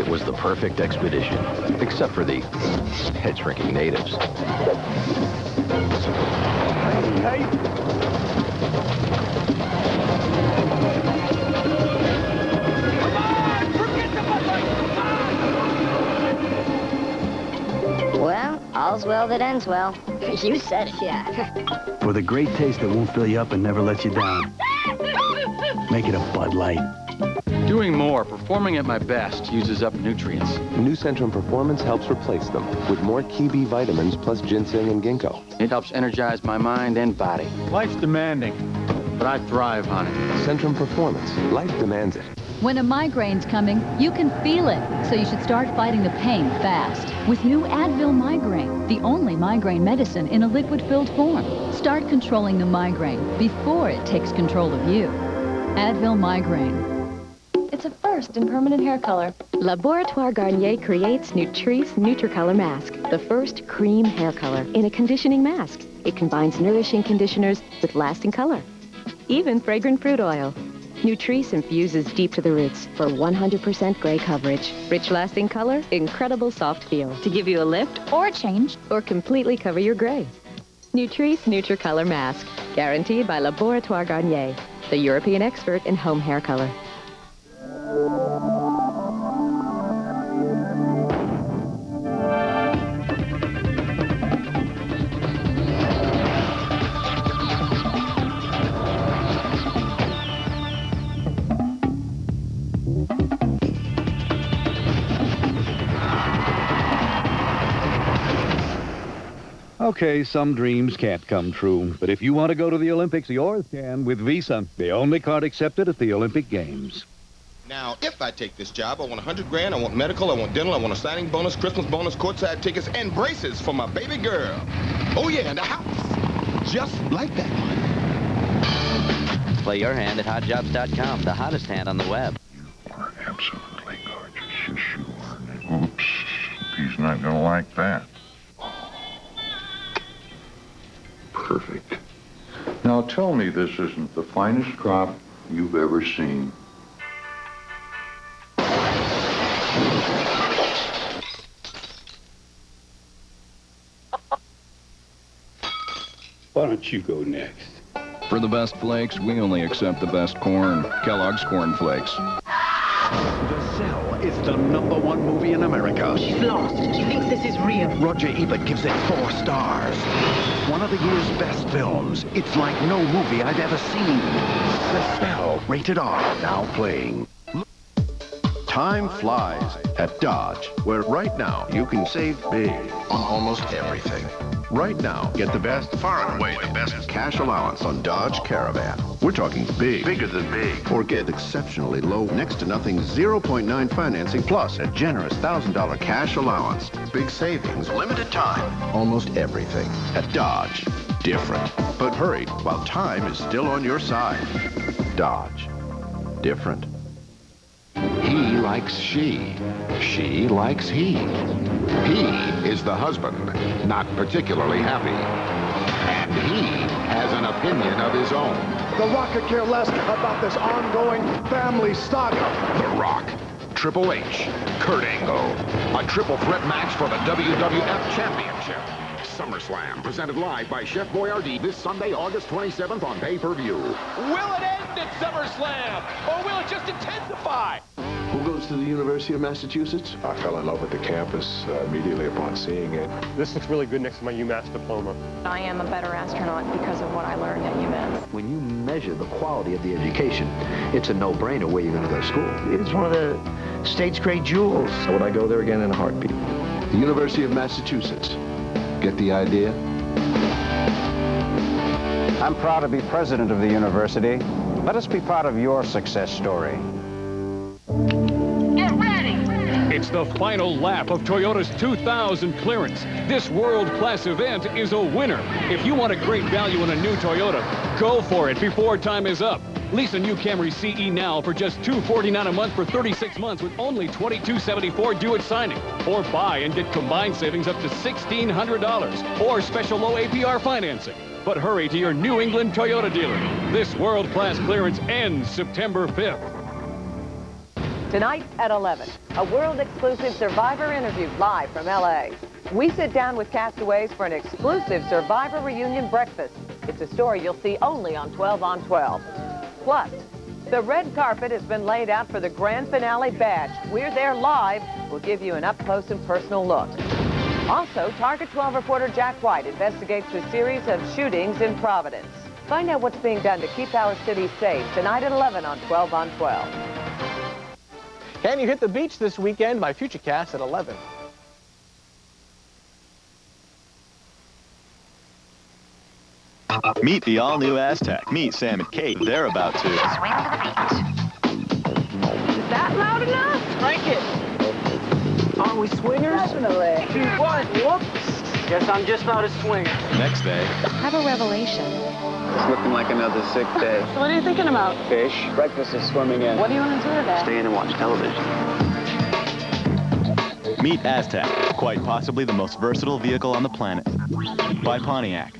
it was the perfect expedition, except for the head-shrinking natives. Hey, hey. Well, all's well that ends well. You said it, yeah. With a great taste that won't fill you up and never let you down. Make it a Bud Light. Doing more, performing at my best, uses up nutrients. New Centrum Performance helps replace them with more key B vitamins plus ginseng and ginkgo. It helps energize my mind and body. Life's demanding, but I thrive on it. Centrum Performance. Life demands it. When a migraine's coming, you can feel it, so you should start fighting the pain fast. With new Advil Migraine, the only migraine medicine in a liquid-filled form. Start controlling the migraine before it takes control of you. Advil Migraine. It's a first in permanent hair color. Laboratoire Garnier creates Nutrice Nutricolor Mask, the first cream hair color in a conditioning mask. It combines nourishing conditioners with lasting color, even fragrant fruit oil. Nutrice infuses deep to the roots for 100% gray coverage. Rich lasting color, incredible soft feel to give you a lift or a change or completely cover your gray. Nutrice Nutricolor Mask, guaranteed by Laboratoire Garnier, the European expert in home hair color. Okay, some dreams can't come true. But if you want to go to the Olympics, yours can with Visa, the only card accepted at the Olympic Games. Now, if I take this job, I want 100 grand, I want medical, I want dental, I want a signing bonus, Christmas bonus, courtside tickets, and braces for my baby girl. Oh, yeah, and a house. Just like that one. Play your hand at hotjobs.com, the hottest hand on the web. You are absolutely gorgeous. Yes, you are. Oops. He's not going to like that. Perfect. Now tell me this isn't the finest crop you've ever seen. Why don't you go next? For the best flakes, we only accept the best corn. Kellogg's Corn Flakes. The Cell is the #1 movie in America. She's lost. She thinks this is real. Roger Ebert gives it 4 stars. One of the year's best films. It's like no movie I've ever seen. The Cell, rated R, now playing. Time flies at Dodge, where right now you can save big on almost everything. Right now, get the best, far and away the best cash allowance on Dodge Caravan. We're talking big, bigger than big. Or get exceptionally low, next to nothing 0.9 financing plus a generous $1,000 cash allowance. Big savings, limited time, almost everything. At Dodge, different. But hurry while time is still on your side. Dodge, different. He likes she. She likes he. He is the husband, not particularly happy. And he has an opinion of his own. The Rock could care less about this ongoing family saga. The Rock, Triple H, Kurt Angle. A triple threat match for the WWF Championship. SummerSlam, presented live by Chef Boyardee this Sunday, August 27th on pay-per-view. Will it end at SummerSlam, or will it just intensify? Who goes to the University of Massachusetts? I fell in love with the campus immediately upon seeing it. This looks really good next to my UMass diploma. I am a better astronaut because of what I learned at UMass. When you measure the quality of the education, it's a no-brainer where you're going to go to school. It's one of the state's great jewels. Would I go there again in a heartbeat? The University of Massachusetts. Get the idea? I'm proud to be president of the university. Let us be part of your success story. Get ready! It's the final lap of Toyota's 2000 clearance. This world-class event is a winner. If you want a great value in a new Toyota, go for it before time is up. Lease a new Camry CE now for just $249 a month for 36 months with only $22.74 due at signing. Or buy and get combined savings up to $1,600 or special low APR financing. But hurry to your New England Toyota dealer. This world-class clearance ends September 5th. Tonight at 11, a world-exclusive Survivor interview live from L.A. We sit down with castaways for an exclusive Survivor reunion breakfast. It's a story you'll see only on 12 on 12. Plus, the red carpet has been laid out for the grand finale badge. We're there live. We'll give you an up-close and personal look. Also, Target 12 reporter Jack White investigates a series of shootings in Providence. Find out what's being done to keep our city safe tonight at 11 on 12 on 12. Can you hit the beach this weekend? My Futurecast at 11. Meet the all-new Aztec. Meet Sam and Kate. They're about to swing to the beach. Is that loud enough? Crank it. Are we swingers? Definitely. 2, 1, whoops. Guess I'm just not a swinger. Next day. Have a revelation. It's looking like another sick day. So what are you thinking about? Fish. Breakfast is swimming in. What do you want to do today? Stay in and watch television. Meet Aztec. Quite possibly the most versatile vehicle on the planet. By Pontiac.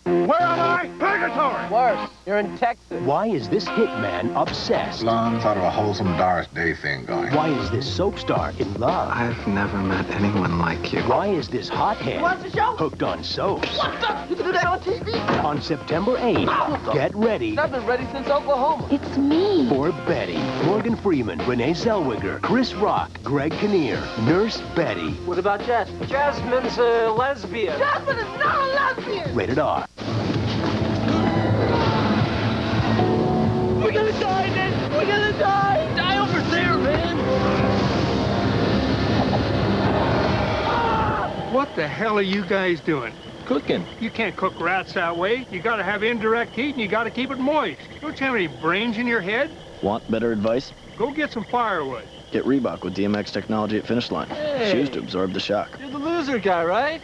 Where am I? Purgatory! Worse, you're in Texas. Why is this hitman obsessed? Some sort of a wholesome Doris Day thing going. Why is this soap star in love? I've never met anyone like you. Why is this hothead What's the show? hooked on soaps? What the? You can do that on TV? On September 8th, get ready I've been ready since Oklahoma. It's me. for Betty. Morgan Freeman, Renee Zellweger, Chris Rock, Greg Kinnear, Nurse Betty. What about Jasmine? Jasmine's a lesbian. Jasmine is not a lesbian! Rated R. We're gonna die, Ned! We're gonna die! Die over there, man! What the hell are you guys doing? Cooking. You can't cook rats that way. You gotta have indirect heat and you gotta keep it moist. Don't you have any brains in your head? Want better advice? Go get some firewood. Get Reebok with DMX technology at Finish Line. Hey. Shoes to absorb the shock. You're the loser guy, right?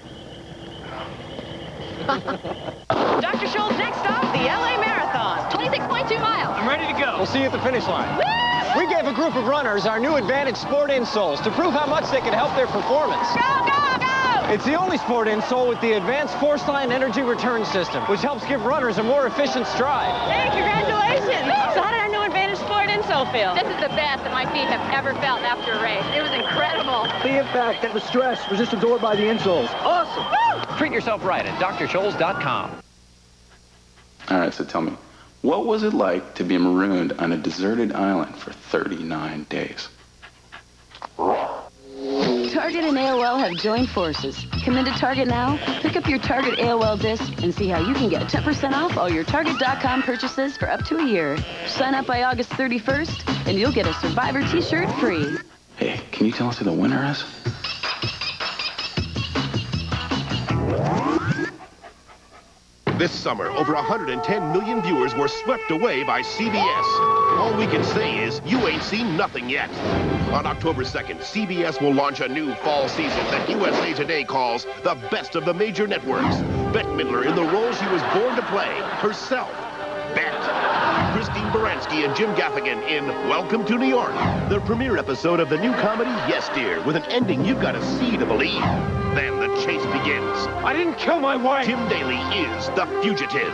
Dr. Scholl's next stop, the LA Marathon. 26.2 miles. I'm ready to go. We'll see you at the finish line. Woo! We gave a group of runners our new Advantage Sport insoles to prove how much they can help their performance. Go, go, go! It's the only sport insole with the advanced Force Line Energy Return System, which helps give runners a more efficient stride. Hey, congratulations! So how did our new Advantage Sport insole feel? This is the best that my feet have ever felt after a race. It was incredible. The impact and the stress was just absorbed by the insoles. Awesome! Woo! Treat yourself right at drscholz.com. All right, so tell me, what was it like to be marooned on a deserted island for 39 days? Target and AOL have joined forces. Come into Target now, pick up your Target AOL disc, and see how you can get 10% off all your Target.com purchases for up to a year. Sign up by August 31st, and you'll get a Survivor t-shirt free. Hey, can you tell us who the winner is? This summer, over 110 million viewers were swept away by CBS. All we can say is, you ain't seen nothing yet. On October 2nd, CBS will launch a new fall season that USA Today calls the best of the major networks. Bette Midler in the role she was born to play, herself, Bette. Christine Baranski and Jim Gaffigan in Welcome to New York, the premiere episode of the new comedy Yes Dear, with an ending you've got to see to believe. Then the chase begins. I didn't kill my wife! Tim Daly is the fugitive,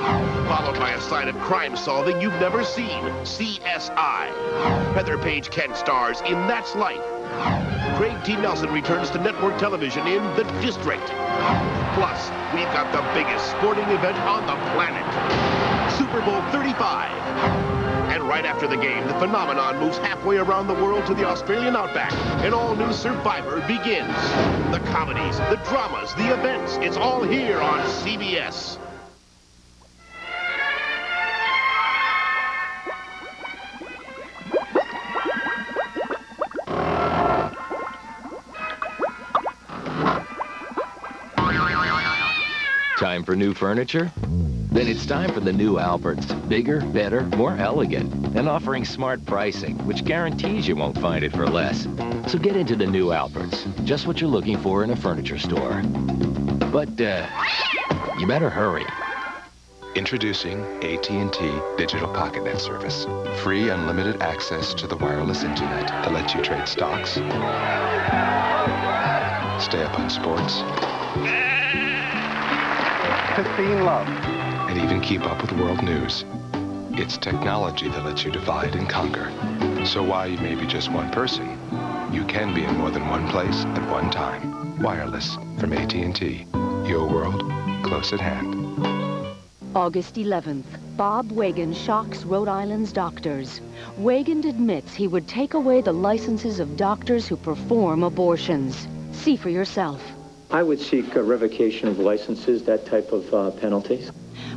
followed by a side of crime solving you've never seen, CSI. Heather Page Kent stars in That's Life. Craig T. Nelson returns to network television in The District. Plus, we've got the biggest sporting event on the planet, Super Bowl 35. And right after the game, the phenomenon moves halfway around the world to the Australian outback. An all-new Survivor begins. The comedies, the dramas, the events, it's all here on CBS. Time for new furniture? Then it's time for the new Alberts. Bigger, better, more elegant, and offering smart pricing, which guarantees you won't find it for less. So get into the new Alberts. Just what you're looking for in a furniture store. But, you better hurry. Introducing AT&T Digital PocketNet service. Free unlimited access to the wireless internet that lets you trade stocks, stay up on sports, to be in love, and even keep up with world news. It's technology that lets you divide and conquer. So while you may be just one person, you can be in more than one place at one time. Wireless from AT&T. Your world, close at hand. August 11th, Bob Wagon shocks Rhode Island's doctors. Wagon admits he would take away the licenses of doctors who perform abortions. See for yourself. I would seek a revocation of licenses, that type of penalties.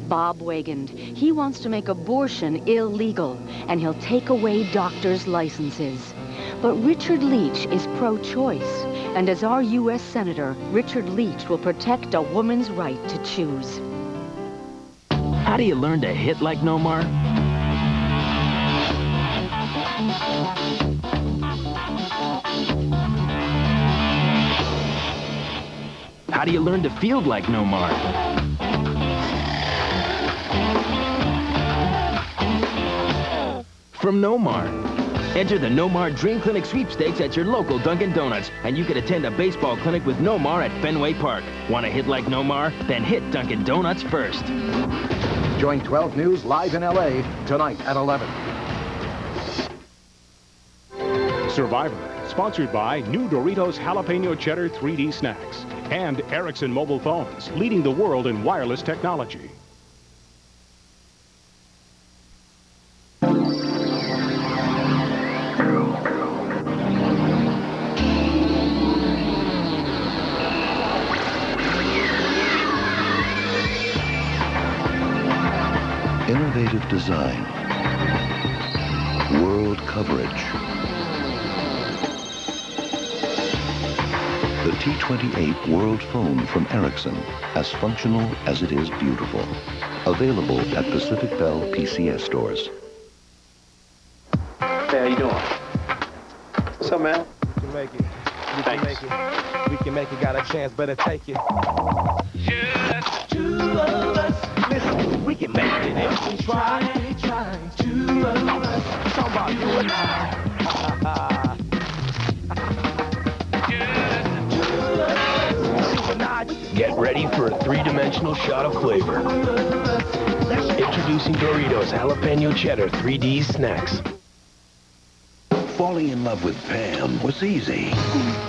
Bob Wagon, he wants to make abortion illegal, and he'll take away doctors' licenses. But Richard Leach is pro-choice, and as our U.S. Senator, Richard Leach will protect a woman's right to choose. How do you learn to hit like Nomar? How do you learn to field like Nomar? From Nomar. Enter the Nomar Dream Clinic sweepstakes at your local Dunkin' Donuts, and you can attend a baseball clinic with Nomar at Fenway Park. Want to hit like Nomar? Then hit Dunkin' Donuts first. Join 12 News live in L.A. tonight at 11. Survivor, sponsored by new Doritos Jalapeno Cheddar 3D Snacks and Ericsson Mobile Phones, leading the world in wireless technology. Innovative design, world coverage. The T28 World Phone from Ericsson, as functional as it is beautiful. Available at Pacific Bell PCS stores. Hey, how you doing? What's up, man? We can make it. We can make it. We can make it. Got a chance, better take it. Just two of us. Listen, we can make it if we try. Two of us. Talking about you and I. Get ready for a three-dimensional shot of flavor. Introducing Doritos Jalapeno Cheddar 3D Snacks. Falling in love with Pam was easy.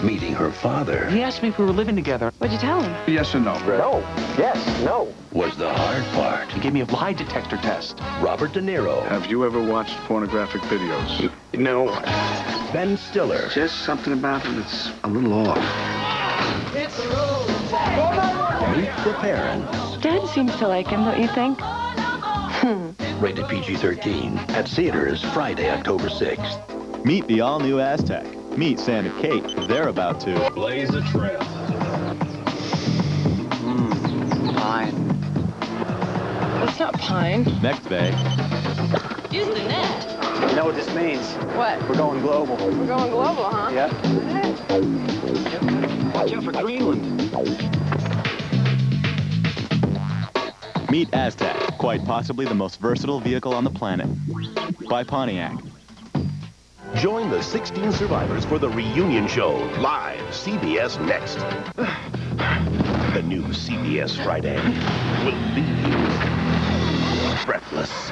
Meeting her father He asked me if we were living together. What'd you tell him? Yes or no, Greg? No. Yes. No. was the hard part. He gave me a lie detector test. Robert De Niro. Have you ever watched pornographic videos? No. Ben Stiller. Just something about it that's a little off. Meet the parents. Dad seems to like him, don't you think? Rated PG-13. At theaters Friday, October 6th. Meet the all-new Aztec. Meet Sam and Kate. They're about to blaze a trail. Pine. It's not pine. next day. Use the net. You know what this means? What? We're going global. We're going global, huh? Yep. Watch out for Greenland. Meet Aztec, quite possibly the most versatile vehicle on the planet. By Pontiac. Join the 16 survivors for the reunion show, live, CBS Next. The new CBS Friday will leave you breathless.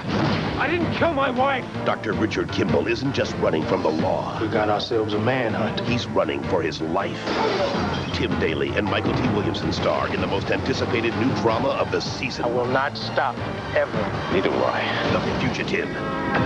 I didn't kill my wife. Dr. Richard Kimball isn't just running from the law. We got ourselves a manhunt. He's running for his life. Tim Daly and Michael T. Williamson star in the most anticipated new drama of the season. I will not stop, ever. Neither will I. The Fugitive.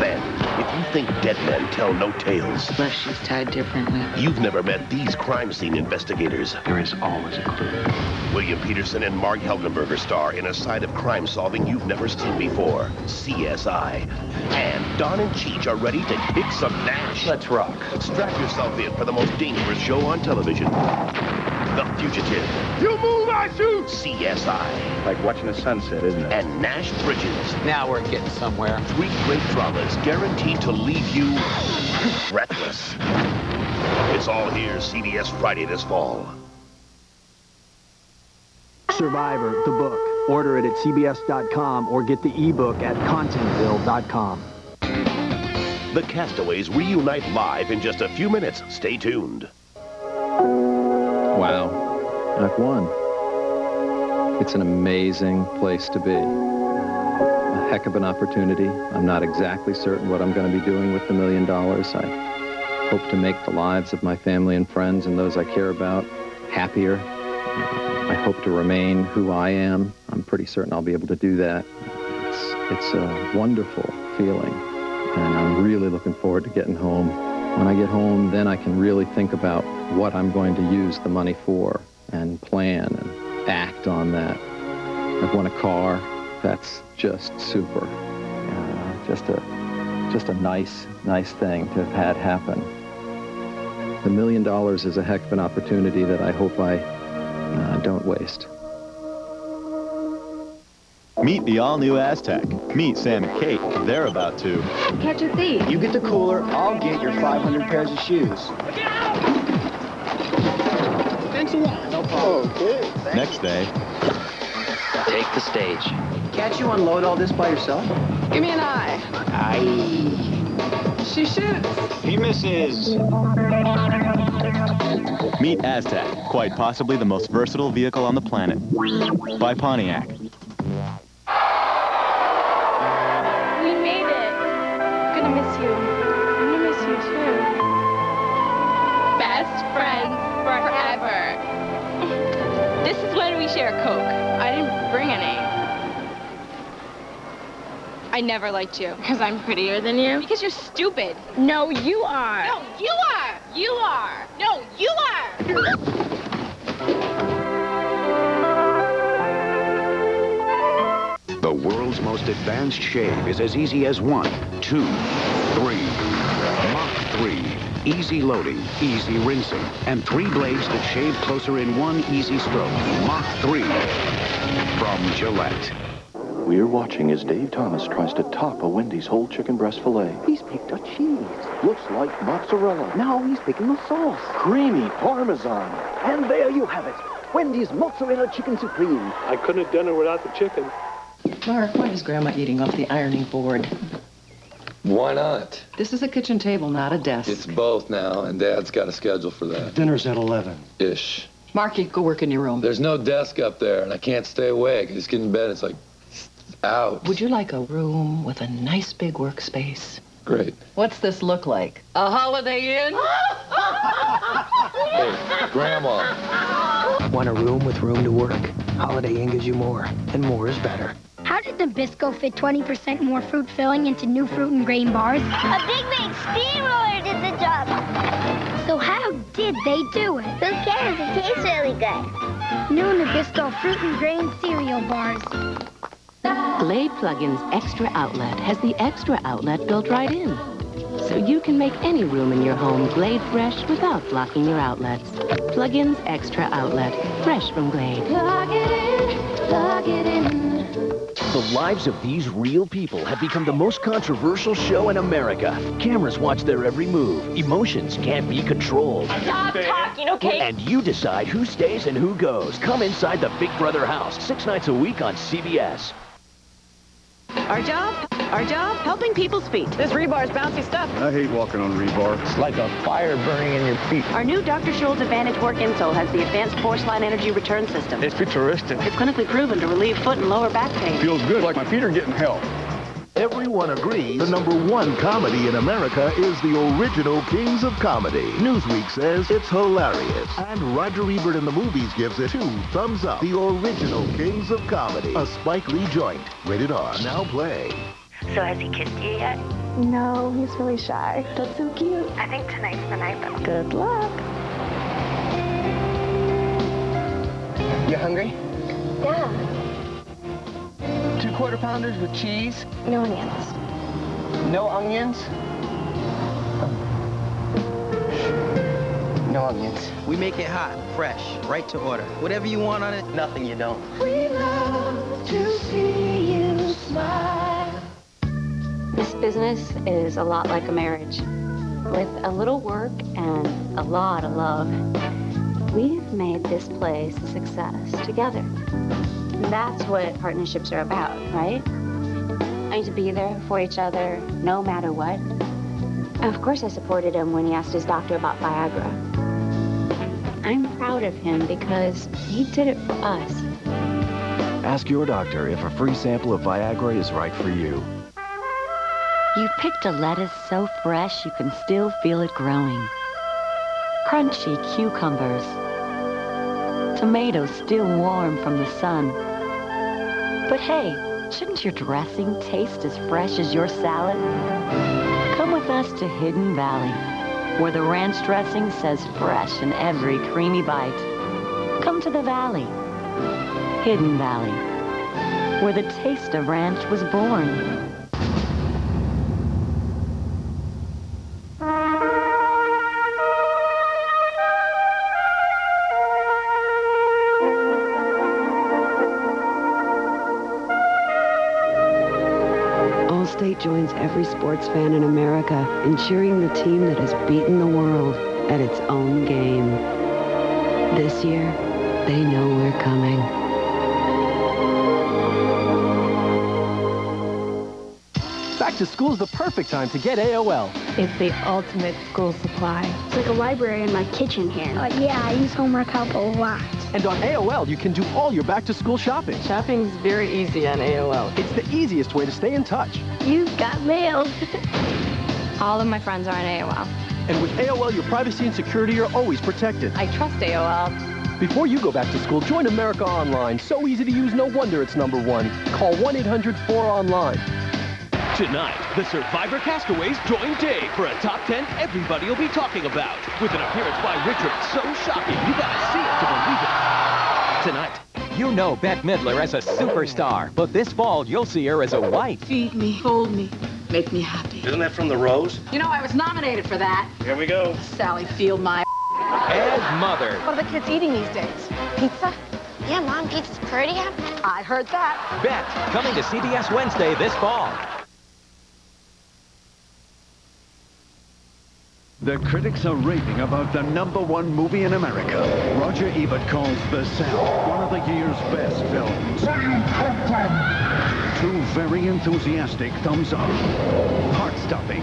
Then, if you think dead men tell no tales, Left shoes tied differently. you've never met these crime scene investigators. There is always a clue. William Peterson and Mark Helgenberger star in a side of crime solving you've never seen before, CSI. And Don and Cheech are ready to kick some Nash. Let's rock. Strap yourself in for the most dangerous show on television. The Fugitive. You move, I shoot. CSI. Like watching the sunset, isn't it? And Nash Bridges. Now we're getting somewhere. 3 great dramas guaranteed to leave you breathless. It's all here CBS Friday this fall. Survivor, the book. Order it at cbs.com or get the ebook at contentville.com. The Castaways reunite live in just a few minutes. Stay tuned. Wow. Act 1. It's an amazing place to be. A heck of an opportunity. I'm not exactly certain what I'm going to be doing with the $1 million. I hope to make the lives of my family and friends and those I care about happier. I hope to remain who I am. I'm pretty certain I'll be able to do that. It's a wonderful feeling, and I'm really looking forward to getting home. When I get home, then I can really think about what I'm going to use the money for and plan and act on that. I've won a car. That's just super. Just a nice thing to have had happen. The $1 million is a heck of an opportunity that I hope I don't waste. Meet the all-new Aztec. Meet Sam and Kate. They're about to catch a thief. You get the cooler, I'll get your 500 pairs of shoes. Thanks a lot. No problem. Okay. Next day. Take the stage. Can't you unload all this by yourself? Give me an eye. Aye. She shoots. He misses. Meet Aztec, quite possibly the most versatile vehicle on the planet. By Pontiac. We made it. I'm gonna miss you. I'm gonna miss you too. Best friends forever. This is when we share Coke. I didn't bring any. I never liked you. Because I'm prettier than you? Because you're stupid. No, you are. No, you are. You are. No, you are. The world's most advanced shave is as easy as 1, 2, 3. Mach 3. Easy loading, easy rinsing, and 3 blades that shave closer in 1 easy stroke. Mach 3 from Gillette. We're watching as Dave Thomas tries to top a Wendy's whole chicken breast filet. He's picked a cheese. Looks like mozzarella. Now he's picking the sauce. Creamy Parmesan. And there you have it. Wendy's Mozzarella Chicken Supreme. I couldn't have done it without the chicken. Mark, why is Grandma eating off the ironing board? Why not? This is a kitchen table, not a desk. It's both now, and Dad's got a schedule for that. Dinner's at 11. Ish. Marky, go work in your room. There's no desk up there, and I can't stay awake. I just get in bed, it's like, out. Would you like a room with a nice big workspace? Great. What's this look like? A Holiday Inn? Hey, Grandma. Want a room with room to work? Holiday Inn gives you more, and more is better. How did Nabisco fit 20% more fruit filling into new fruit and grain bars? A big steamroller did the job. So how did they do it? Who cares? It tastes really good. New Nabisco fruit and grain cereal bars. Glade Plug-in's Extra Outlet has the extra outlet built right in. So you can make any room in your home Glade fresh without blocking your outlets. Plug-in's Extra Outlet, fresh from Glade. Plug it in, plug it in. The lives of these real people have become the most controversial show in America. Cameras watch their every move. Emotions can't be controlled. Stop talking, okay? And you decide who stays and who goes. Come inside the Big Brother house, 6 nights a week on CBS. Our job, helping people's feet. This rebar's bouncy stuff. I hate walking on rebar. It's like a fire burning in your feet. Our new Dr. Scholl's Advantage Work insole has the advanced force line energy return system. It's futuristic. It's clinically proven to relieve foot and lower back pain. Feels good, like my feet are getting help. Everyone agrees the #1 comedy in America is the original Kings of Comedy. Newsweek says it's hilarious. And Roger Ebert in the Movies gives it 2 thumbs up. The original Kings of Comedy. A Spike Lee joint. Rated R. Now play. So has he kissed you yet? No, he's really shy. That's so cute. I think tonight's the night, though. Good luck. You hungry? Yeah. 2 quarter pounders with cheese? No onions. No onions? No onions. We make it hot, fresh, right to order. Whatever you want on it, nothing you don't. We love to see you smile. This business is a lot like a marriage. With a little work and a lot of love, we've made this place a success together. That's what partnerships are about, right? I need to be there for each other, no matter what. Of course I supported him when he asked his doctor about Viagra. I'm proud of him because he did it for us. Ask your doctor if a free sample of Viagra is right for you. You picked a lettuce so fresh you can still feel it growing. Crunchy cucumbers. Tomatoes still warm from the sun. But hey, shouldn't your dressing taste as fresh as your salad? Come with us to Hidden Valley, where the ranch dressing says fresh in every creamy bite. Come to the valley. Hidden Valley, where the taste of ranch was born. Allstate joins every sports fan in America in cheering the team that has beaten the world at its own game. This year, they know we're coming. Back to school's the perfect time to get AOL. It's the ultimate school supply. It's like a library in my kitchen here. Yeah, I use homework help a lot. And on AOL, you can do all your back-to-school shopping. Shopping's very easy on AOL. It's the easiest way to stay in touch. You got mail. All of my friends are on AOL. And with AOL, your privacy and security are always protected. I trust AOL. Before you go back to school, join America Online. So easy to use, no wonder it's #1. Call 1-800-4ONLINE. Tonight, the Survivor castaways join Dave for a top 10 everybody will be talking about. With an appearance by Richard so shocking, you gotta see it to believe it. Tonight, you know Bette Midler as a superstar, but this fall, you'll see her as a wife. Feed me, hold me, make me happy. Isn't that from The Rose? You know, I was nominated for that. Here we go. Sally Field, my... And Mother. What are the kids eating these days? Pizza? Yeah, Mom, pizza's pretty happy. I heard that. Bette, coming to CBS Wednesday this fall. The critics are raving about the #1 movie in America. Roger Ebert calls The Cell one of the year's best films. 2 very enthusiastic thumbs up. Heart-stopping.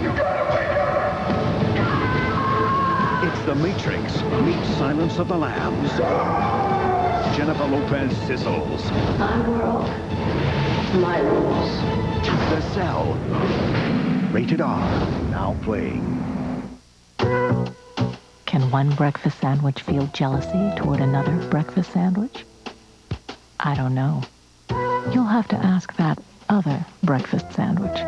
It's The Matrix meets Silence of the Lambs. Jennifer Lopez sizzles. My world, my rules. The Cell. Rated R. Now playing. Can one breakfast sandwich feel jealousy toward another breakfast sandwich? I don't know. You'll have to ask that other breakfast sandwich.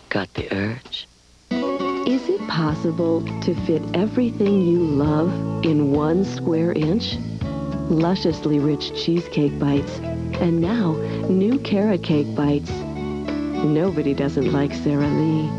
Got the urge? Is it possible to fit everything you love in 1 square inch? Lusciously rich cheesecake bites, and now new carrot cake bites. Nobody doesn't like Sara Lee.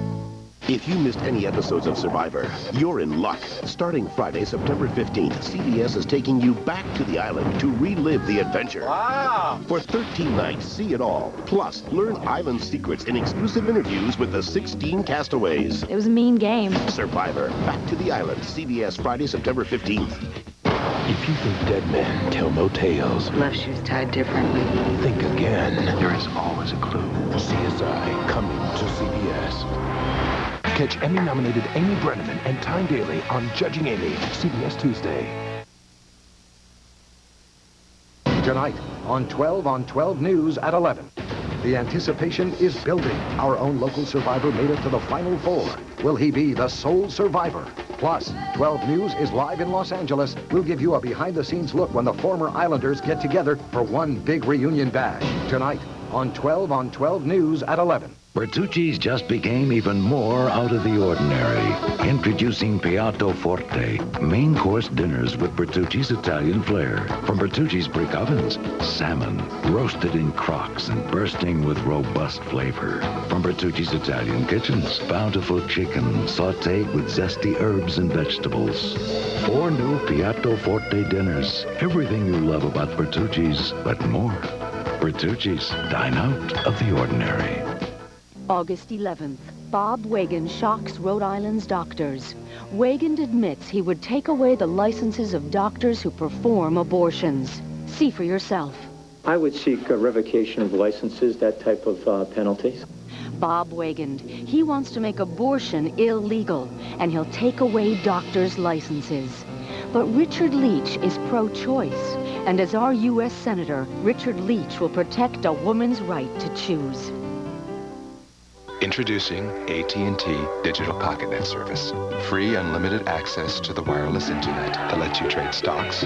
If you missed any episodes of Survivor, you're in luck. Starting Friday, September 15th, CBS is taking you back to the island to relive the adventure. Wow! For 13 nights, see it all. Plus, learn island secrets in exclusive interviews with the 16 castaways. It was a mean game. Survivor, Back to the Island, CBS, Friday, September 15th. If you think dead men tell no tales, Left shoe's tied differently. think again. There is always a clue. CSI, coming to CBS. Catch Emmy-nominated Amy Brenneman and Time Daly on Judging Amy, CBS Tuesday. Tonight on 12 on 12 News at 11. The anticipation is building. Our own local survivor made it to the Final 4. Will he be the sole survivor? Plus, 12 News is live in Los Angeles. We'll give you a behind-the-scenes look when the former Islanders get together for one big reunion bash. Tonight on 12 on 12 News at 11. Bertucci's just became even more out of the ordinary. Introducing Piatto Forte, main course dinners with Bertucci's Italian flair. From Bertucci's brick ovens, salmon, roasted in crocks and bursting with robust flavor. From Bertucci's Italian kitchens, bountiful chicken sautéed with zesty herbs and vegetables. 4 new Piatto Forte dinners. Everything you love about Bertucci's, but more. Bertucci's, dine out of the ordinary. August 11th, Bob Wagon shocks Rhode Island's doctors. Wagon admits he would take away the licenses of doctors who perform abortions. See for yourself. I would seek a revocation of licenses, that type of penalties. Bob Wagon, he wants to make abortion illegal, and he'll take away doctors' licenses. But Richard Leach is pro-choice. And as our U.S. Senator, Richard Leach will protect a woman's right to choose. Introducing AT&T Digital PocketNet service. Free unlimited access to the wireless internet that lets you trade stocks,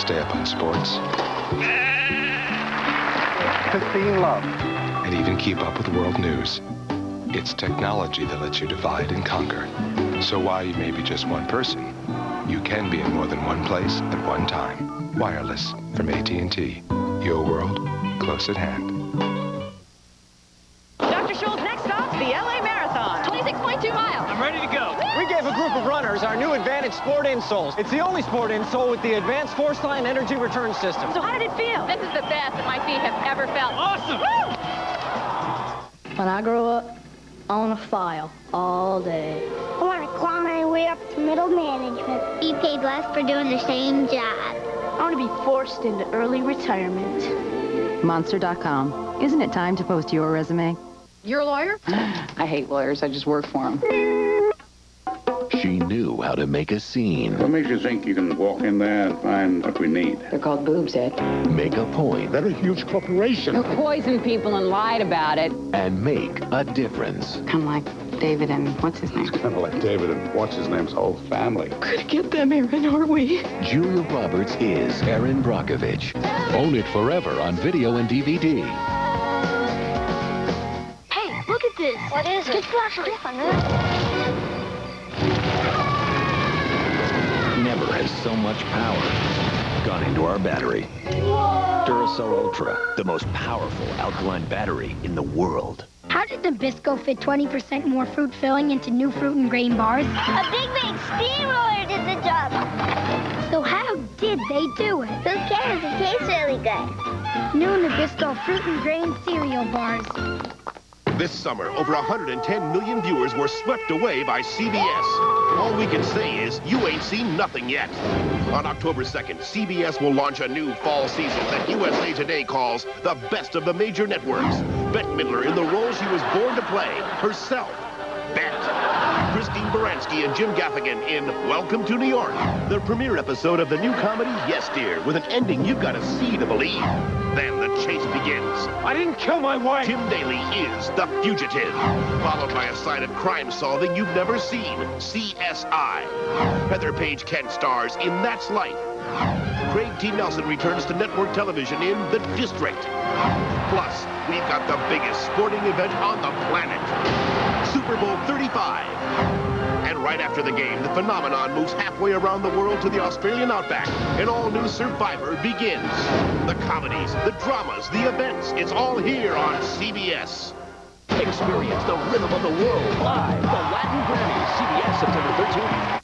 stay up on sports, Christine Love, and even keep up with world news. It's technology that lets you divide and conquer. So while you may be just one person, you can be in more than one place at one time. Wireless from AT&T. Your world, close at hand. Dr. Schultz, next stop, the LA Marathon. 26.2 miles. I'm ready to go. We gave a group of runners our new Advantage Sport insoles. It's the only sport insole with the advanced Force Line energy return system. So how did it feel? This is the best that my feet have ever felt. Awesome! Woo! When I grow up, I want to file all day. I want to climb my way up to middle management. Be paid less for doing the same job. I want to be forced into early retirement. Monster.com. Isn't it time to post your resume? You're a lawyer? I hate lawyers. I just work for them. She knew how to make a scene. What makes you think you can walk in there and find what we need? They're called boobs, Ed. Make a point. They're a huge corporation. You poisoned people and lied about it. And make a difference. Kind of like David and what's his name? Kind of like David and what's his name's whole family. We're gonna get them, Aaron, aren't we? Julia Roberts is Erin Brockovich. Own it forever on video and DVD. Hey, look at this. What is it? It's flashlight. Never has so much power gone into our battery. Duracell Ultra, the most powerful alkaline battery in the world. How did Nabisco fit 20% more fruit filling into new fruit and grain bars? A big steamroller did the job. So how did they do it? Who cares? It tastes really good. New Nabisco fruit and grain cereal bars. This summer, over 110 million viewers were swept away by CBS. All we can say is, you ain't seen nothing yet. On October 2nd, CBS will launch a new fall season that USA Today calls the best of the major networks. Bette Midler in the role she was born to play, herself. Bet. Christine Baranski and Jim Gaffigan in Welcome to New York, the premiere episode of the new comedy Yes Dear, with an ending you've got to see to believe. Then the chase begins. I didn't kill my wife. Tim Daly is the fugitive, followed by a side of crime solving you've never seen, CSI. Heather Page Kent stars in That's Life. Craig T. Nelson returns to network television in The District. Plus, we've got the biggest sporting event on the planet, Super Bowl 35. And right after the game, the phenomenon moves halfway around the world to the Australian outback. An all-new Survivor begins. The comedies, the dramas, the events, it's all here on CBS. Experience the rhythm of the world live. The Latin Grammys, CBS, September 13th.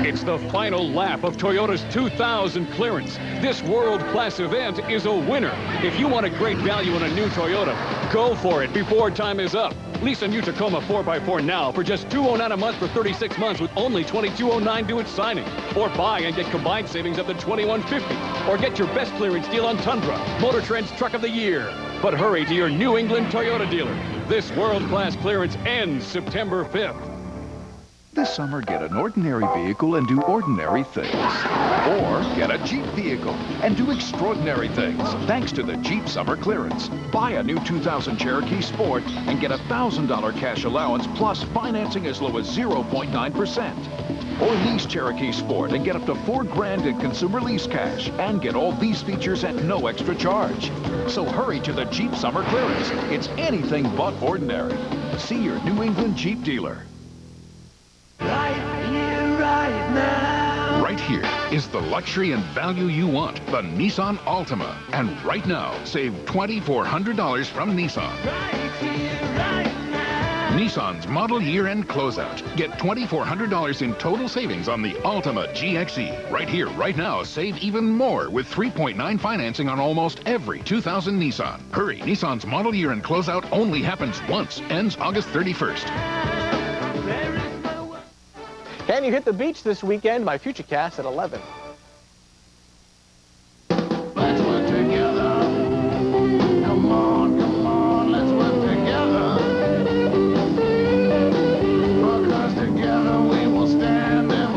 It's the final lap of Toyota's 2000 clearance. This world-class event is a winner. If you want a great value on a new Toyota, go for it before time is up. Lease a new Tacoma 4x4 now for just $209 a month for 36 months with only $2209 due at signing. Or buy and get combined savings up to $2150. Or get your best clearance deal on Tundra, Motor Trend's Truck of the Year. But hurry to your New England Toyota dealer. This world-class clearance ends September 5th. This summer, get an ordinary vehicle and do ordinary things. Or get a Jeep vehicle and do extraordinary things, thanks to the Jeep Summer Clearance. Buy a new 2000 Cherokee Sport and get a $1,000 cash allowance plus financing as low as 0.9%. Or lease Cherokee Sport and get up to $4,000 in consumer lease cash and get all these features at no extra charge. So hurry to the Jeep Summer Clearance. It's anything but ordinary. See your New England Jeep dealer. Right here is the luxury and value you want, the Nissan Altima. And right now, save $2,400 from Nissan. Nissan's model year-end closeout. Get $2,400 in total savings on the Altima GXE. Right here, right now, save even more with 3.9 financing on almost every 2000 Nissan. Hurry, Nissan's model year-end closeout only happens once. Ends August 31st. Can you hit the beach this weekend? My Futurecast at 11. Let's work together. Come on, let's work together. Because together we will stand and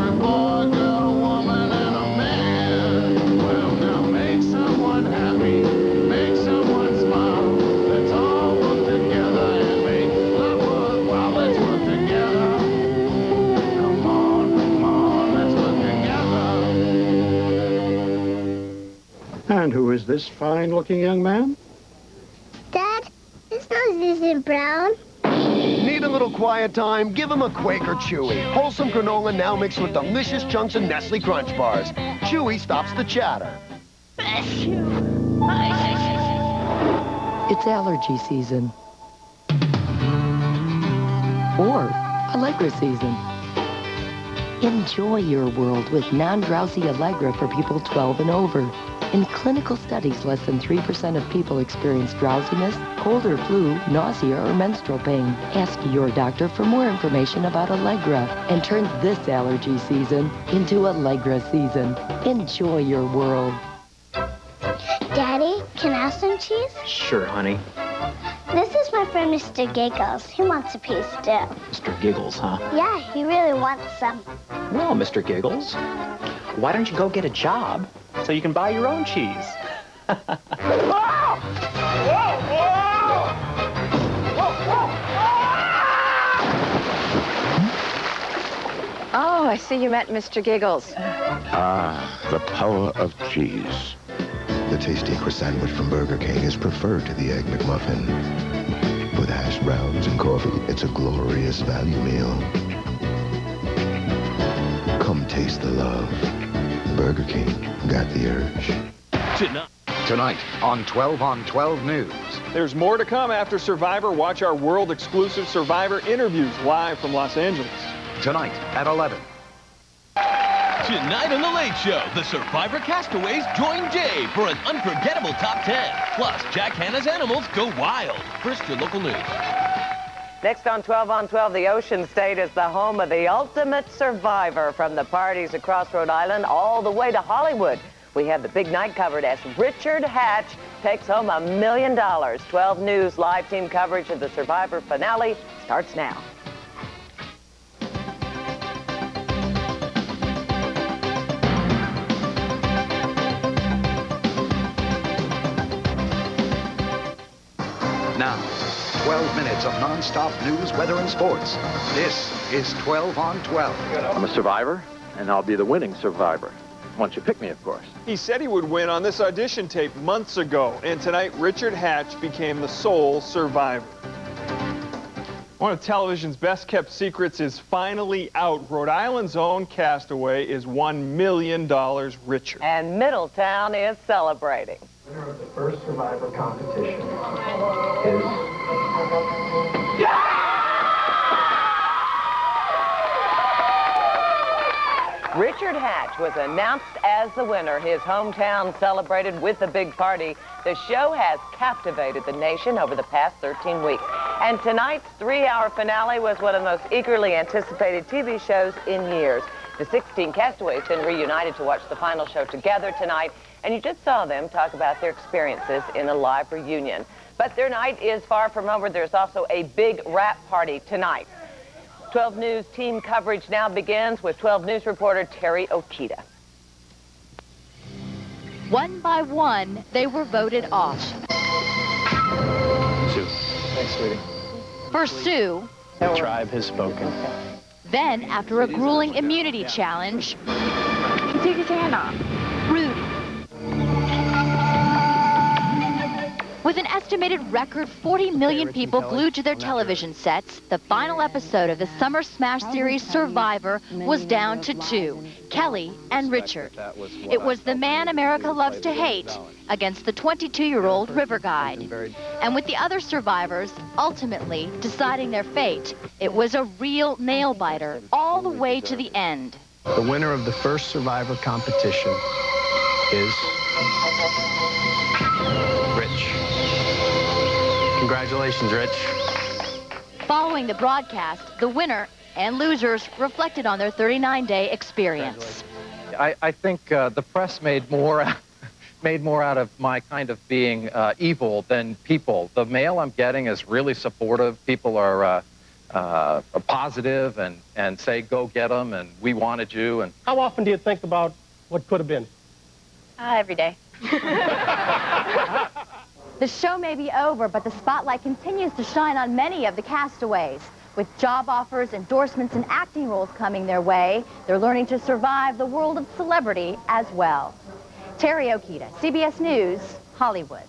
this fine-looking young man? Dad, his nose isn't brown. Need a little quiet time? Give him a Quaker Chewy. Wholesome granola now mixed with delicious chunks of Nestle Crunch Bars. Chewy stops the chatter. It's allergy season. Or Allegra season. Enjoy your world with non-drowsy Allegra for people 12 and over. In clinical studies, less than 3% of people experience drowsiness, cold or flu, nausea, or menstrual pain. Ask your doctor for more information about Allegra and turn this allergy season into Allegra season. Enjoy your world. Daddy, can I have some cheese? Sure, honey. This is my friend Mr. Giggles. He wants a piece too. Mr. Giggles, huh? Yeah, he really wants some. Well, Mr. Giggles, why don't you go get a job so you can buy your own cheese? Oh, I see you met Mr. Giggles. Ah, the power of cheese. The tasty croissant sandwich from Burger King is preferred to the Egg McMuffin. With hash browns and coffee, it's a glorious value meal. Come taste the love. Burger King got the urge. Tonight on 12 on 12 News. There's more to come after Survivor. Watch our world-exclusive Survivor interviews live from Los Angeles. Tonight at 11. Tonight on The Late Show, the Survivor castaways join Jay for an unforgettable top 10. Plus, Jack Hanna's animals go wild. First, your local news. Next on 12 on 12, the Ocean State is the home of the ultimate survivor. From the parties across Rhode Island all the way to Hollywood. We have the big night covered as Richard Hatch takes home $1 million. 12 News live team coverage of the Survivor finale starts now. Now, 12 minutes of non-stop news, weather, and sports. This is 12 on 12. I'm a survivor, and I'll be the winning survivor. Once you pick me, of course. He said he would win on this audition tape months ago, and tonight Richard Hatch became the sole survivor. One of television's best-kept secrets is finally out. Rhode Island's own castaway is $1 million richer. And Middletown is celebrating. Winner of the first Survivor competition is... Richard Hatch was announced as the winner. His hometown celebrated with a big party. The show has captivated the nation over the past 13 weeks. And tonight's 3-hour finale was one of the most eagerly anticipated TV shows in years. The 16 castaways then reunited to watch the final show together tonight. And you just saw them talk about their experiences in a live reunion. But their night is far from over. There's also a big wrap party tonight. 12 News team coverage now begins with 12 News reporter Terry Okita. One by one, they were voted off. Sue. Thanks, sweetie. For Sue, The tribe has spoken. then after a grueling immunity challenge, take his hand off. Rudy. With an estimated record 40 million people glued to their television sets, the final episode of the Summer Smash series Survivor was down to 2, Kelly and Richard. It was the man America loves to hate against the 22-year-old river guide. And with the other survivors ultimately deciding their fate, it was a real nail-biter all the way to the end. The winner of the first Survivor competition is... Rich. Congratulations, Rich. Following the broadcast, the winner and losers reflected on their 39-day experience. I think the press made more out of my kind of being evil than people. The mail I'm getting is really supportive. People are positive and say, go get them, and we wanted you. And How often do you think about what could have been? Every day. The show may be over, but the spotlight continues to shine on many of the castaways. With job offers, endorsements, and acting roles coming their way, they're learning to survive the world of celebrity as well. Terry Okita, CBS News, Hollywood.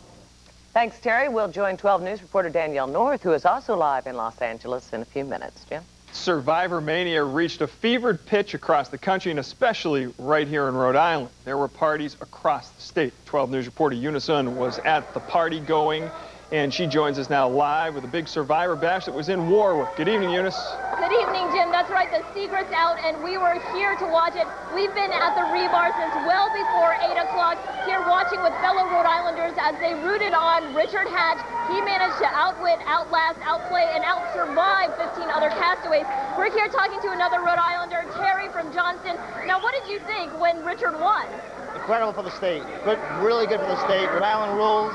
Thanks, Terry. We'll join 12 News reporter Danielle North, who is also live in Los Angeles, in a few minutes. Jim? Survivor mania reached a fevered pitch across the country, and especially right here in Rhode Island. There were parties across the state. 12 News reporter Eunice Unn was at the party going, and she joins us now live with a big Survivor bash that was in Warwick. Good evening, Eunice. Good evening, Jim. That's right, the secret's out, and we were here to watch it. We've been at the rebar since well before 8 o'clock, here watching with fellow Rhode Islanders as they rooted on Richard Hatch. He managed to outwit, outlast, outplay, and outsurvive 15 other castaways. We're here talking to another Rhode Islander, Terry from Johnston. Now, what did you think when Richard won? Incredible for the state. Good, really good for the state. Rhode Island rules.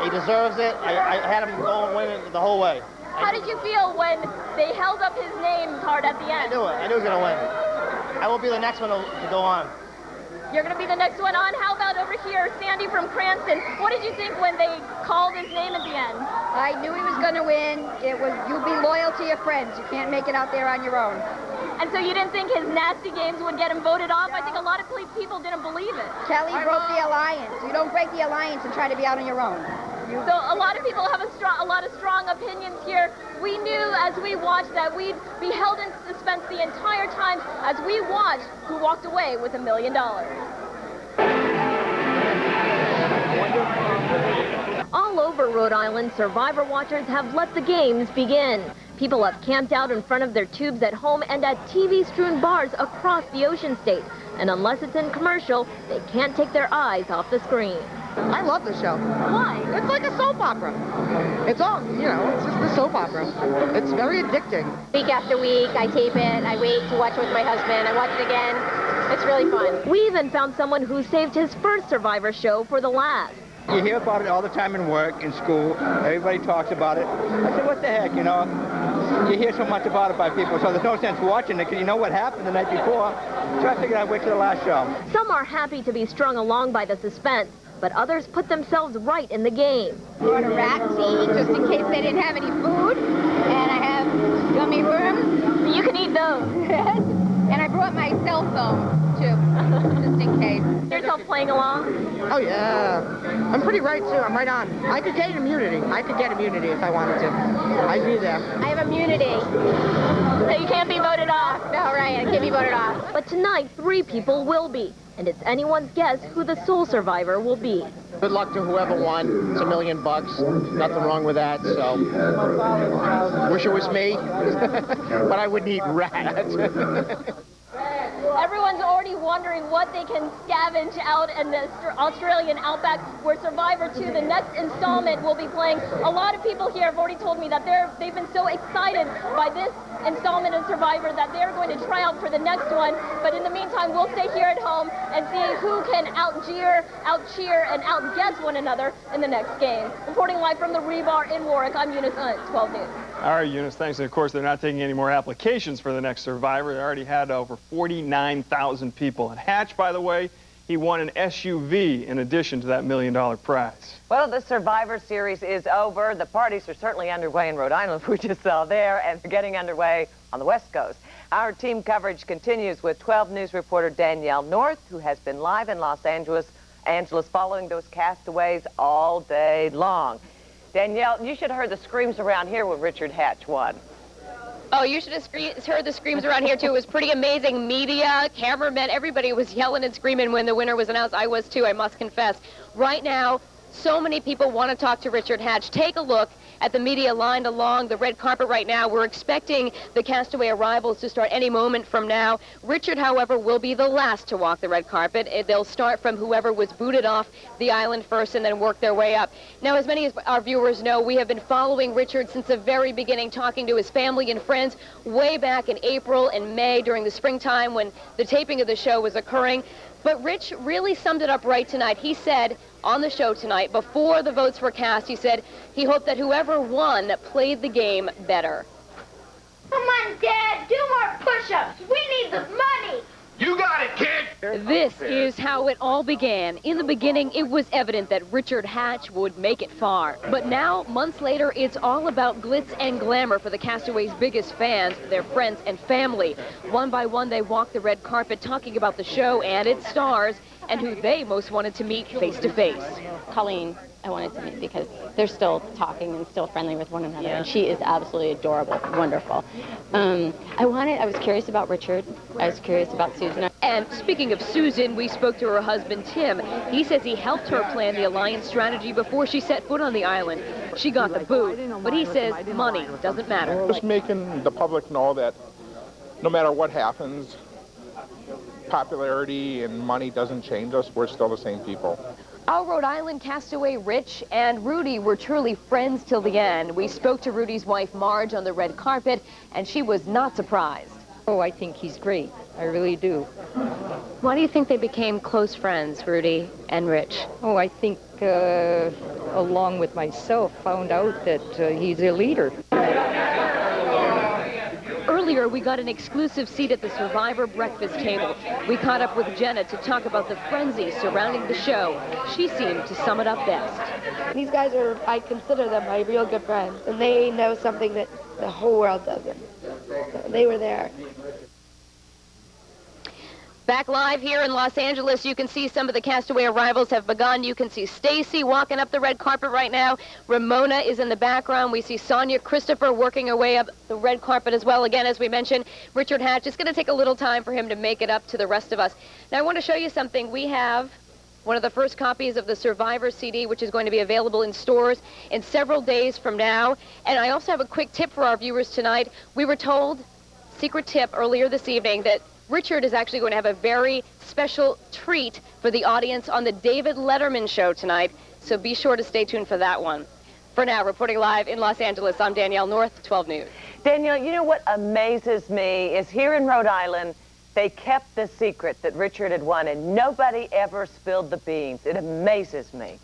He deserves it. I had him go and win it the whole way. How did you feel when they held up his name card at the end? I knew it. I knew he was going to win. I will be the next one to go on. You're going to be the next one on. How about over here, Sandy from Cranston? What did you think when they called his name at the end? I knew he was going to win. It was, you be loyal to your friends. You can't make it out there on your own. And so you didn't think his nasty games would get him voted off? I think a lot of people didn't believe it. Kelly broke the alliance. You don't break the alliance and try to be out on your own. So a lot of people have a lot of strong opinions here. We knew as we watched that we'd be held in suspense the entire time as we watched who walked away with $1 million. All over Rhode Island, Survivor watchers have let the games begin. People have camped out in front of their tubes at home and at TV-strewn bars across the Ocean State. And unless it's in commercial, they can't take their eyes off the screen. I love the show. Why? It's like a soap opera. It's all, you know, it's just a soap opera. It's very addicting. Week after week, I tape it, I wait to watch it with my husband, I watch it again. It's really fun. We even found someone who saved his first Survivor show for the last. You hear about it all the time in work, in school. Everybody talks about it. I said, what the heck, you know? You hear so much about it by people, so there's no sense watching it because you know what happened the night before. So I figured I'd wait till the last show. Some are happy to be strung along by the suspense, but others put themselves right in the game. Brought a rat seed just in case they didn't have any food. And I have gummy worms. You can eat those. And I brought my cell phone, too, just in case. Yourself playing along? Oh, yeah. I'm pretty right, too. I'm right on. I could get immunity. I could get immunity if I wanted to. I'd be there. I have immunity. So you can't be voted off. No, right. I can't be voted off. But tonight, 3 people will be. And it's anyone's guess who the sole survivor will be. Good luck to whoever won. It's $1 million. Nothing wrong with that, so. Wish it was me, but I wouldn't eat rats. Everyone's already wondering what they can scavenge out in the Australian outback where Survivor 2, the next installment, will be playing. A lot of people here have already told me that they've been so excited by this installment of Survivor that they're going to try out for the next one. But in the meantime, we'll stay here at home and see who can out-jeer, out-cheer, and out-guess one another in the next game. Reporting live from the Rebar in Warwick, I'm Eunice Unn, 12 News. All right, Eunice, thanks. And of course, they're not taking any more applications for the next Survivor. They already had over 49,000 people. And Hatch, by the way, he won an SUV in addition to that $1 million prize. Well, the Survivor Series is over. The parties are certainly underway in Rhode Island, we just saw there, and they're getting underway on the West Coast. Our team coverage continues with 12 News reporter Danielle North, who has been live in Los Angeles following those castaways all day long. Danielle, you should have heard the screams around here when Richard Hatch won. Oh, you should have heard the screams around here, too. It was pretty amazing. Media, cameramen, everybody was yelling and screaming when the winner was announced. I was, too, I must confess. Right now, so many people want to talk to Richard Hatch. Take a look at the media lined along the red carpet right now. We're expecting the castaway arrivals to start any moment from now. Richard, however, will be the last to walk the red carpet. They'll start from whoever was booted off the island first and then work their way up. Now, as many of our viewers know, we have been following Richard since the very beginning, talking to his family and friends way back in April and May during the springtime when the taping of the show was occurring. But Rich really summed it up right tonight. He said on the show tonight, before the votes were cast, he said he hoped that whoever won played the game better. Come on, Dad, do more push-ups. We need the money. You got it, kid! This is how it all began. In the beginning, it was evident that Richard Hatch would make it far. But now, months later, it's all about glitz and glamour for the Castaways' biggest fans, their friends and family. One by one, they walk the red carpet talking about the show and its stars and who they most wanted to meet face to face. Colleen, I wanted to meet because they're still talking and still friendly with one another, and she is absolutely adorable, wonderful. I was curious about Richard. I was curious about Susan. And speaking of Susan, we spoke to her husband, Tim. He says he helped her plan the alliance strategy before she set foot on the island. She got the boot, but he says money doesn't matter. Just making the public know that no matter what happens, popularity and money doesn't change us. We're still the same people. Our Rhode Island castaway Rich and Rudy were truly friends till the end. We spoke to Rudy's wife Marge on the red carpet, and she was not surprised. Oh, I think he's great. I really do. Why do you think they became close friends, Rudy and Rich? Oh, I think, along with myself, found out that he's a leader. Earlier, we got an exclusive seat at the Survivor breakfast table. We caught up with Jenna to talk about the frenzy surrounding the show. She seemed to sum it up best. These guys are, I consider them my real good friends, and they know something that the whole world doesn't. They were there. Back live here in Los Angeles, you can see some of the castaway arrivals have begun. You can see Stacy walking up the red carpet right now. Ramona is in the background. We see Sonia Christopher working her way up the red carpet as well. Again, as we mentioned, Richard Hatch, it's going to take a little time for him to make it up to the rest of us. Now, I want to show you something. We have one of the first copies of the Survivor CD, which is going to be available in stores in several days from now. And I also have a quick tip for our viewers tonight. We were told, secret tip earlier this evening, that Richard is actually going to have a very special treat for the audience on the David Letterman show tonight, so be sure to stay tuned for that one. For now, reporting live in Los Angeles, I'm Danielle North, 12 News. Danielle, you know what amazes me is here in Rhode Island, they kept the secret that Richard had won, and nobody ever spilled the beans. It amazes me.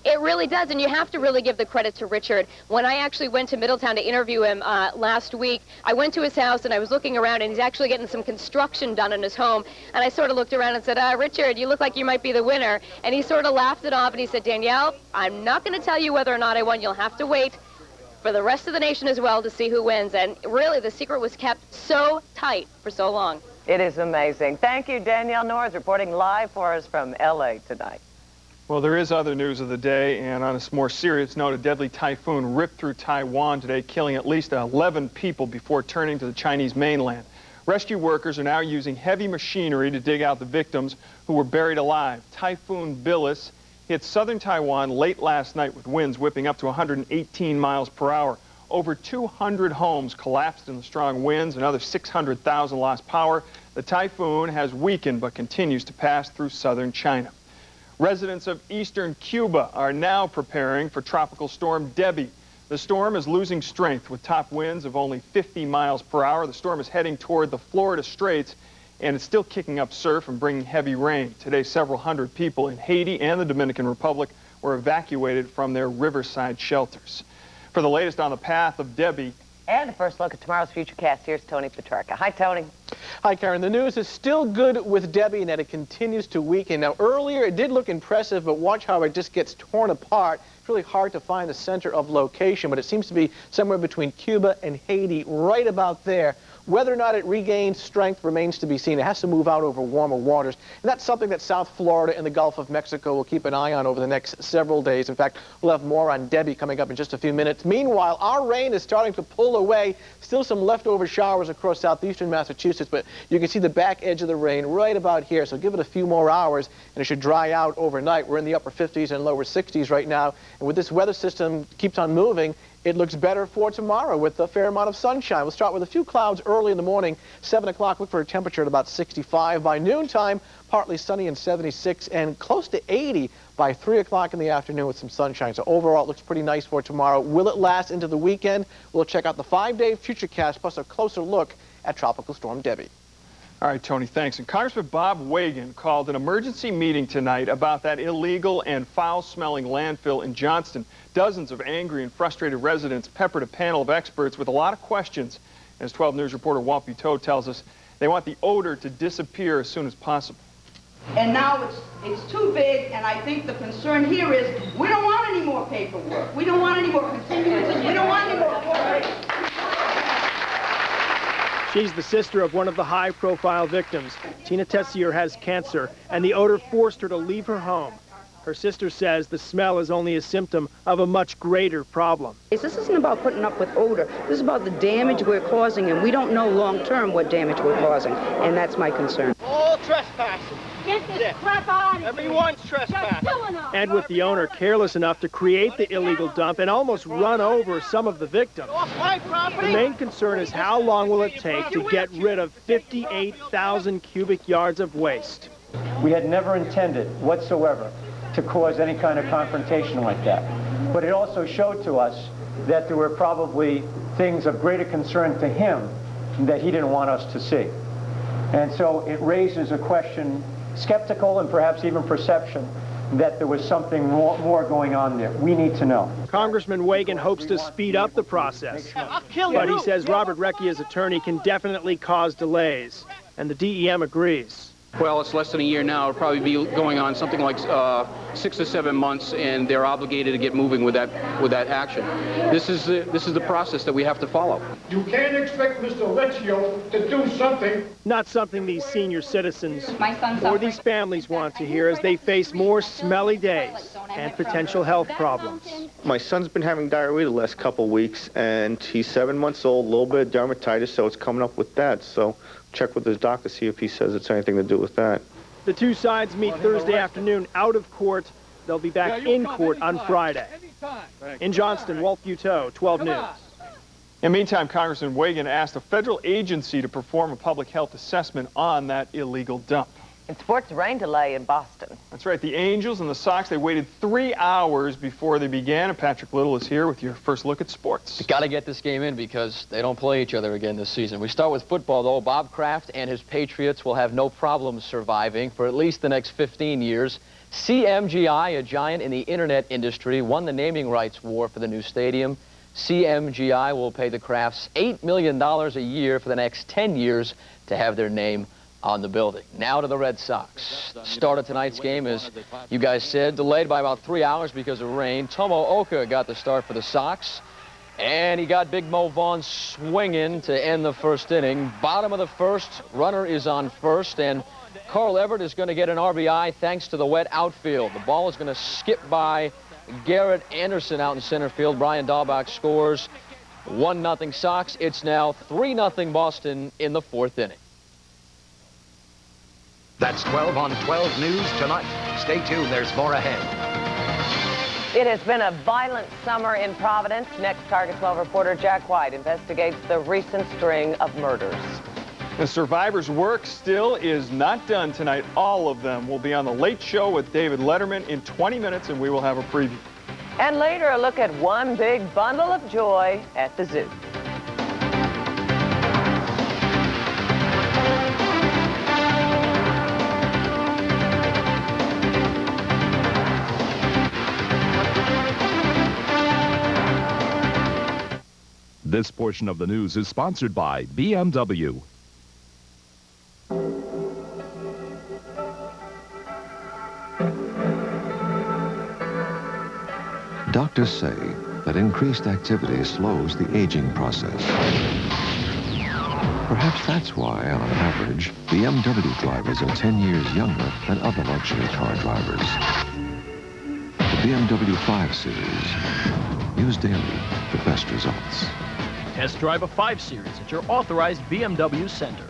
It really does, and you have to really give the credit to Richard. When I actually went to Middletown to interview him last week, I went to his house and I was looking around, and he's actually getting some construction done in his home. And I sort of looked around and said, Richard, you look like you might be the winner. And he sort of laughed it off, and he said, Danielle, I'm not going to tell you whether or not I won. You'll have to wait for the rest of the nation as well to see who wins. And really, the secret was kept so tight for so long. It is amazing. Thank you, Danielle North, reporting live for us from L.A. tonight. Well, there is other news of the day, and on a more serious note, a deadly typhoon ripped through Taiwan today, killing at least 11 people before turning to the Chinese mainland. Rescue workers are now using heavy machinery to dig out the victims who were buried alive. Typhoon Billis hit southern Taiwan late last night with winds whipping up to 118 miles per hour. Over 200 homes collapsed in the strong winds, another 600,000 lost power. The typhoon has weakened but continues to pass through southern China. Residents of eastern Cuba are now preparing for Tropical Storm Debbie. The storm is losing strength with top winds of only 50 miles per hour. The storm is heading toward the Florida Straits, and it's still kicking up surf and bringing heavy rain. Today, several hundred people in Haiti and the Dominican Republic were evacuated from their riverside shelters. For the latest on the path of Debbie, and a first look at tomorrow's Futurecast, here's Tony Petrarca. Hi, Tony. Hi, Karen. The news is still good with Debbie and that it continues to weaken. Now, earlier it did look impressive, but watch how it just gets torn apart. It's really hard to find the center of location, but it seems to be somewhere between Cuba and Haiti, right about there. Whether or not it regains strength remains to be seen. It has to move out over warmer waters. And that's something that South Florida and the Gulf of Mexico will keep an eye on over the next several days. In fact, we'll have more on Debbie coming up in just a few minutes. Meanwhile, our rain is starting to pull away. Still some leftover showers across southeastern Massachusetts, but you can see the back edge of the rain right about here. So give it a few more hours, and it should dry out overnight. We're in the upper 50s and lower 60s right now. And with this weather system keeps on moving, it looks better for tomorrow with a fair amount of sunshine. We'll start with a few clouds early in the morning. 7 o'clock, look for a temperature at about 65. By noontime, partly sunny and 76, and close to 80 by 3 o'clock in the afternoon with some sunshine. So overall, it looks pretty nice for tomorrow. Will it last into the weekend? We'll check out the 5-day Futurecast, plus a closer look at Tropical Storm Debbie. All right, Tony, thanks. And Congressman Bob Wagan called an emergency meeting tonight about that illegal and foul-smelling landfill in Johnston. Dozens of angry and frustrated residents peppered a panel of experts with a lot of questions. As 12 News reporter Walt Buteau tells us, They want the odor to disappear as soon as possible. And now it's too big, and I think the concern here is we don't want any more paperwork. We don't want any more continuances. We don't want any more court. She's the sister of one of the high-profile victims. Tina Tessier has cancer, and the odor forced her to leave her home. Her sister says the smell is only a symptom of a much greater problem. This isn't about putting up with odor. This is about the damage we're causing, and we don't know long-term what damage we're causing, and that's my concern. All trespassing. Get this crap out of here. Everyone's trespassing. And with the owner careless enough to create the illegal dump and almost run over some of the victims. Off my property. The main concern is how long will it take to get rid of 58,000 cubic yards of waste. We had never intended whatsoever to cause any kind of confrontation like that. But it also showed to us that there were probably things of greater concern to him that he didn't want us to see. And so it raises a question, skeptical and perhaps even perception, that there was something more going on there. We need to know. Congressman Wagon hopes to speed up the process, but he says Robert Recchia's attorney can definitely cause delays, and the DEM agrees. Well, it's less than a year now. It'll probably be going on something like 6 to 7 months, and they're obligated to get moving with that action. This is the process that we have to follow. You can't expect Mr. Lecchio to do something. Not something these senior citizens or these families want to hear as they face more smelly days and potential health problems. My son's been having diarrhea the last couple weeks, and he's 7 months old, a little bit of dermatitis, so it's coming up with that. So check with his doctor, see if he says it's anything to do with that. The two sides meet Thursday afternoon out of court. They'll be back in court on Friday. In Johnston, Walt Buteau, 12 News. In the meantime, Congressman Wagon asked a federal agency to perform a public health assessment on that illegal dump. In sports, rain delay in Boston. That's right. The Angels and the Sox, they waited 3 hours before they began. And Patrick Little is here with your first look at sports. Got to get this game in because they don't play each other again this season. We start with football, though. Bob Kraft and his Patriots will have no problem surviving for at least the next 15 years. CMGI, a giant in the internet industry, won the naming rights war for the new stadium. CMGI will pay the Krafts $8 million a year for the next 10 years to have their name on the building. Now to the Red Sox. The start of tonight's game is, you guys said, delayed by about 3 hours because of rain. Tomo Oka got the start for the Sox, and he got Big Mo Vaughn swinging to end the first inning. Bottom of the first, runner is on first, and Carl Everett is going to get an RBI thanks to the wet outfield. The ball is going to skip by Garrett Anderson out in center field. Brian Dahlbach scores. 1-0 Sox. It's now 3-0 Boston in the fourth inning. That's 12 on 12 News tonight. Stay tuned, there's more ahead. It has been a violent summer in Providence. Next Target 12 reporter Jack White investigates the recent string of murders. The survivors' work still is not done tonight. All of them will be on The Late Show with David Letterman in 20 minutes, and we will have a preview. And later, a look at one big bundle of joy at the zoo. This portion of the news is sponsored by BMW. Doctors say that increased activity slows the aging process. Perhaps that's why, on average, BMW drivers are 10 years younger than other luxury car drivers. The BMW 5 Series. Use daily for best results. Test drive a 5 Series at your authorized BMW center.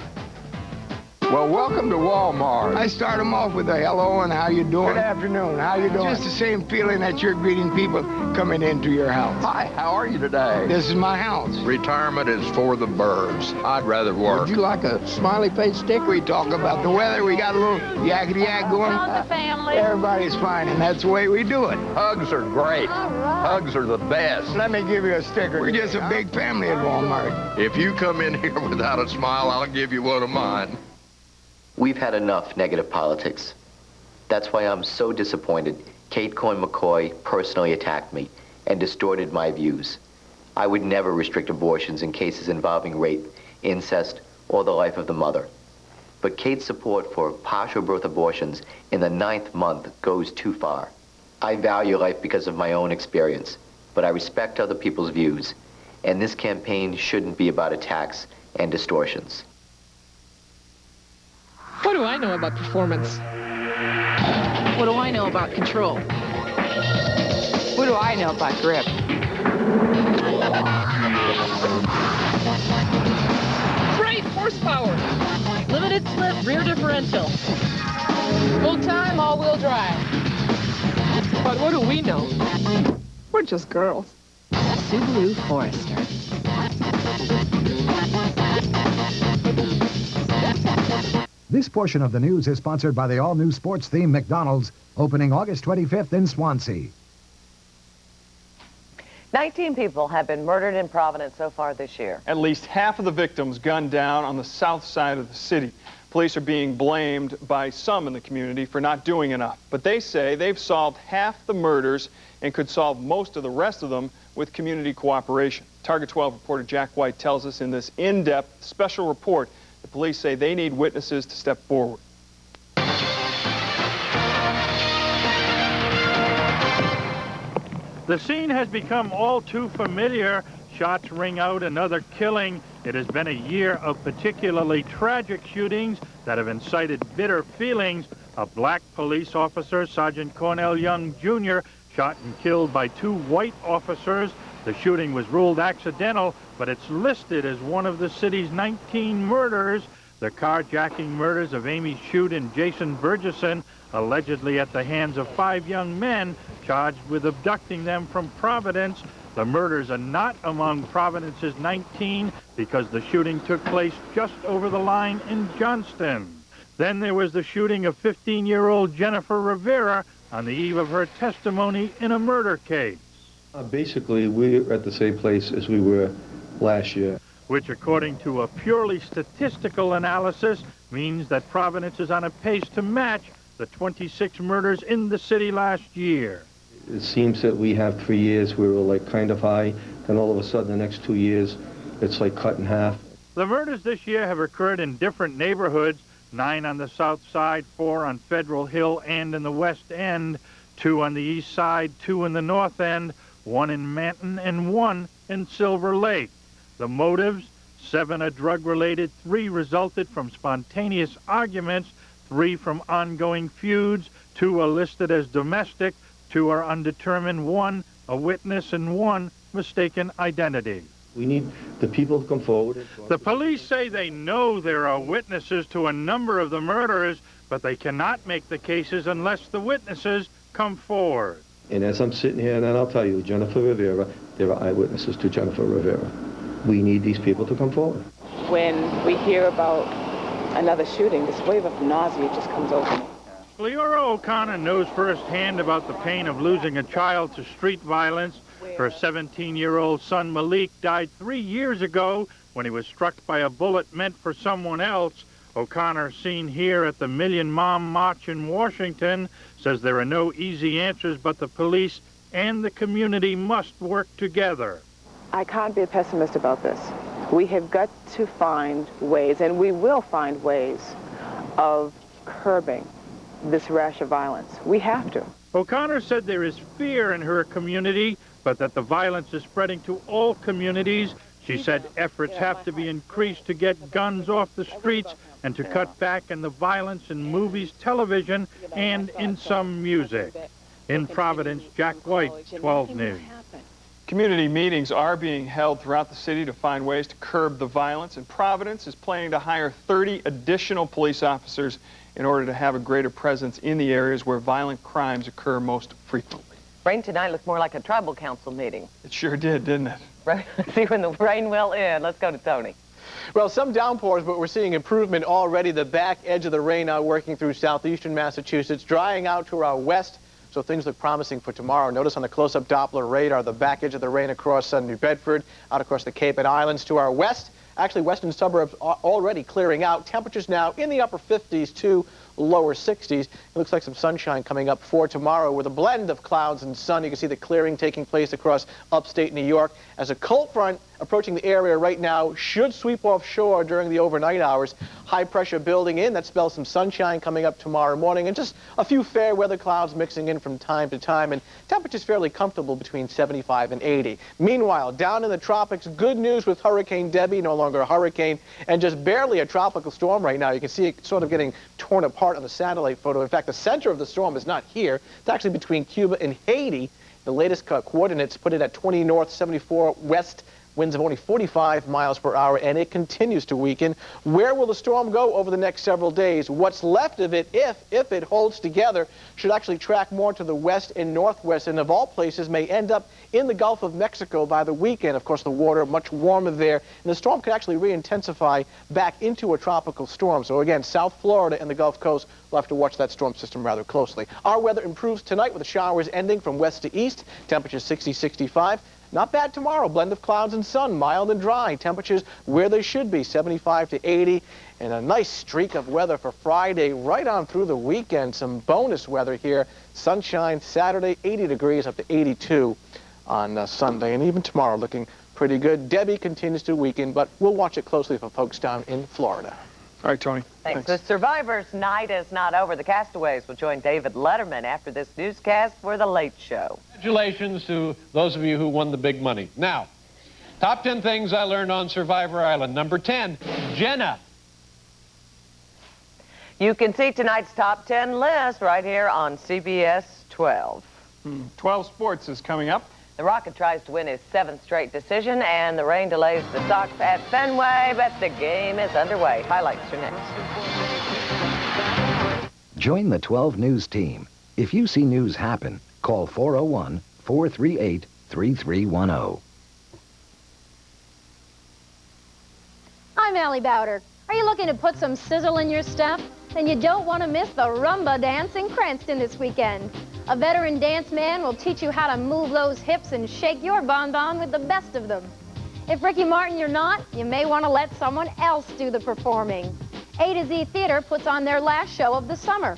Well, welcome to Walmart. I start them off with a hello and how you doing? Good afternoon. How you doing? Just the same feeling that you're greeting people coming into your house. Hi, how are you today? This is my house. Retirement is for the birds. I'd rather work. Would you like a smiley face stick? We talk about the weather. We got a little yakety-yak going. How's the family? Everybody's fine, and that's the way we do it. Hugs are great. Hugs are the best. Let me give you a sticker. We're just a big family at Walmart. If you come in here without a smile, I'll give you one of mine. We've had enough negative politics. That's why I'm so disappointed Kate Coyne McCoy personally attacked me and distorted my views. I would never restrict abortions in cases involving rape, incest, or the life of the mother. but Kate's support for partial birth abortions in the 9th month goes too far. I value life because of my own experience, but I respect other people's views, and this campaign shouldn't be about attacks and distortions. What do I know about performance? What do I know about control? What do I know about grip? Great horsepower! Limited slip rear differential. Full-time all-wheel drive. But what do we know? We're just girls. Subaru Forester. This portion of the news is sponsored by the all-new sports-themed McDonald's, opening August 25th in Swansea. 19 people have been murdered in Providence so far this year. At least half of the victims gunned down on the south side of the city. Police are being blamed by some in the community for not doing enough, but they say they've solved half the murders and could solve most of the rest of them with community cooperation. Target 12 reporter Jack White tells us in this in-depth special report the police say they need witnesses to step forward. The scene has become all too familiar. Shots ring out, another killing. It has been a year of particularly tragic shootings that have incited bitter feelings. A black police officer, Sergeant Cornell Young Jr., shot and killed by 2 white officers. The shooting was ruled accidental, but it's listed as one of the city's 19 murders. The carjacking murders of Amy Shute and Jason Burgesson, allegedly at the hands of 5 young men charged with abducting them from Providence. The murders are not among Providence's 19 because the shooting took place just over the line in Johnston. Then there was the shooting of 15-year-old Jennifer Rivera on the eve of her testimony in a murder case. Basically, we're at the same place as we were last year, which, according to a purely statistical analysis, means that Providence is on a pace to match the 26 murders in the city last year. It seems that we have 3 years where we're like kind of high, then all of a sudden the next 2 years, it's like cut in half. The murders this year have occurred in different neighborhoods, 9 on the south side, 4 on Federal Hill and in the West End, 2 on the east side, 2 in the north end, 1 in Manton and 1 in Silver Lake. The motives, 7 are drug-related, 3 resulted from spontaneous arguments, 3 from ongoing feuds, 2 are listed as domestic, 2 are undetermined, 1 a witness, and 1 mistaken identity. We need the people to come forward. The police say they know there are witnesses to a number of the murders, but they cannot make the cases unless the witnesses come forward. And as I'm sitting here, and I'll tell you, Jennifer Rivera, there are eyewitnesses to Jennifer Rivera. We need these people to come forward. When we hear about another shooting, this wave of nausea just comes over me. Leora O'Connor knows firsthand about the pain of losing a child to street violence. Her 17-year-old son Malik died 3 years ago when he was struck by a bullet meant for someone else. O'Connor, seen here at the Million Mom March in Washington, says there are no easy answers, but the police and the community must work together. I can't be a pessimist about this. We have got to find ways, and we will find ways, of curbing this rash of violence. We have to. O'Connor said there is fear in her community, but that the violence is spreading to all communities. She said efforts have to be increased to get guns off the streets and to cut back in the violence in movies, television, and in some music. In Providence, Jack White, 12 News. Community meetings are being held throughout the city to find ways to curb the violence, and Providence is planning to hire 30 additional police officers in order to have a greater presence in the areas where violent crimes occur most frequently. Rain tonight looked more like a tribal council meeting. It sure did, didn't it? Right. See when the rain will end. Let's go to Tony. Well, some downpours, but we're seeing improvement already. The back edge of the rain now working through southeastern Massachusetts, drying out to our west. So things look promising for tomorrow. Notice on the close-up Doppler radar, the back edge of the rain across New Bedford, out across the Cape and Islands to our west. Actually, western suburbs are already clearing out. Temperatures now in the upper 50s to lower 60s. It looks like some sunshine coming up for tomorrow with a blend of clouds and sun. You can see the clearing taking place across upstate New York as a cold front approaching the area right now should sweep offshore during the overnight hours. High pressure building in. That spells some sunshine coming up tomorrow morning and just a few fair weather clouds mixing in from time to time, and temperatures fairly comfortable between 75 and 80. Meanwhile, down in the tropics, good news with Hurricane Debbie, no longer a hurricane and just barely a tropical storm right now. You can see it sort of getting torn apart on the satellite photo. In fact, the center of the storm is not here. It's actually between Cuba and Haiti. The latest coordinates put it at 20 north, 74 west, winds of only 45 miles per hour, and it continues to weaken. Where will the storm go over the next several days? What's left of it, if it holds together, should actually track more to the west and northwest, and of all places may end up in the Gulf of Mexico by the weekend. Of course, the water much warmer there, and the storm could actually re-intensify back into a tropical storm. So again, South Florida and the Gulf Coast will have to watch that storm system rather closely. Our weather improves tonight with the showers ending from west to east. Temperatures 60, 65. Not bad tomorrow. Blend of clouds and sun, mild and dry. Temperatures where they should be, 75 to 80. And a nice streak of weather for Friday right on through the weekend. Some bonus weather here. Sunshine Saturday, 80 degrees up to 82 on Sunday. And even tomorrow looking pretty good. Debbie continues to weaken, but we'll watch it closely for folks down in Florida. All right, Tony. Thanks. The Survivor's night is not over. The castaways will join David Letterman after this newscast for The Late Show. Congratulations to those of you who won the big money. Now, top 10 things I learned on Survivor Island. Number 10, Jenna. You can see tonight's top 10 list right here on CBS 12. 12 Sports is coming up. The Rocket tries to win his 7th straight decision, and the rain delays the Sox at Fenway, but the game is underway. Highlights are next. Join the 12 News team. If you see news happen, call 401-438-3310. I'm Allie Bowder. Are you looking to put some sizzle in your step? Then you don't want to miss the Rumba dance in Cranston this weekend. A veteran dance man will teach you how to move those hips and shake your bonbon with the best of them. If Ricky Martin you're not, you may want to let someone else do the performing. A to Z Theater puts on their last show of the summer.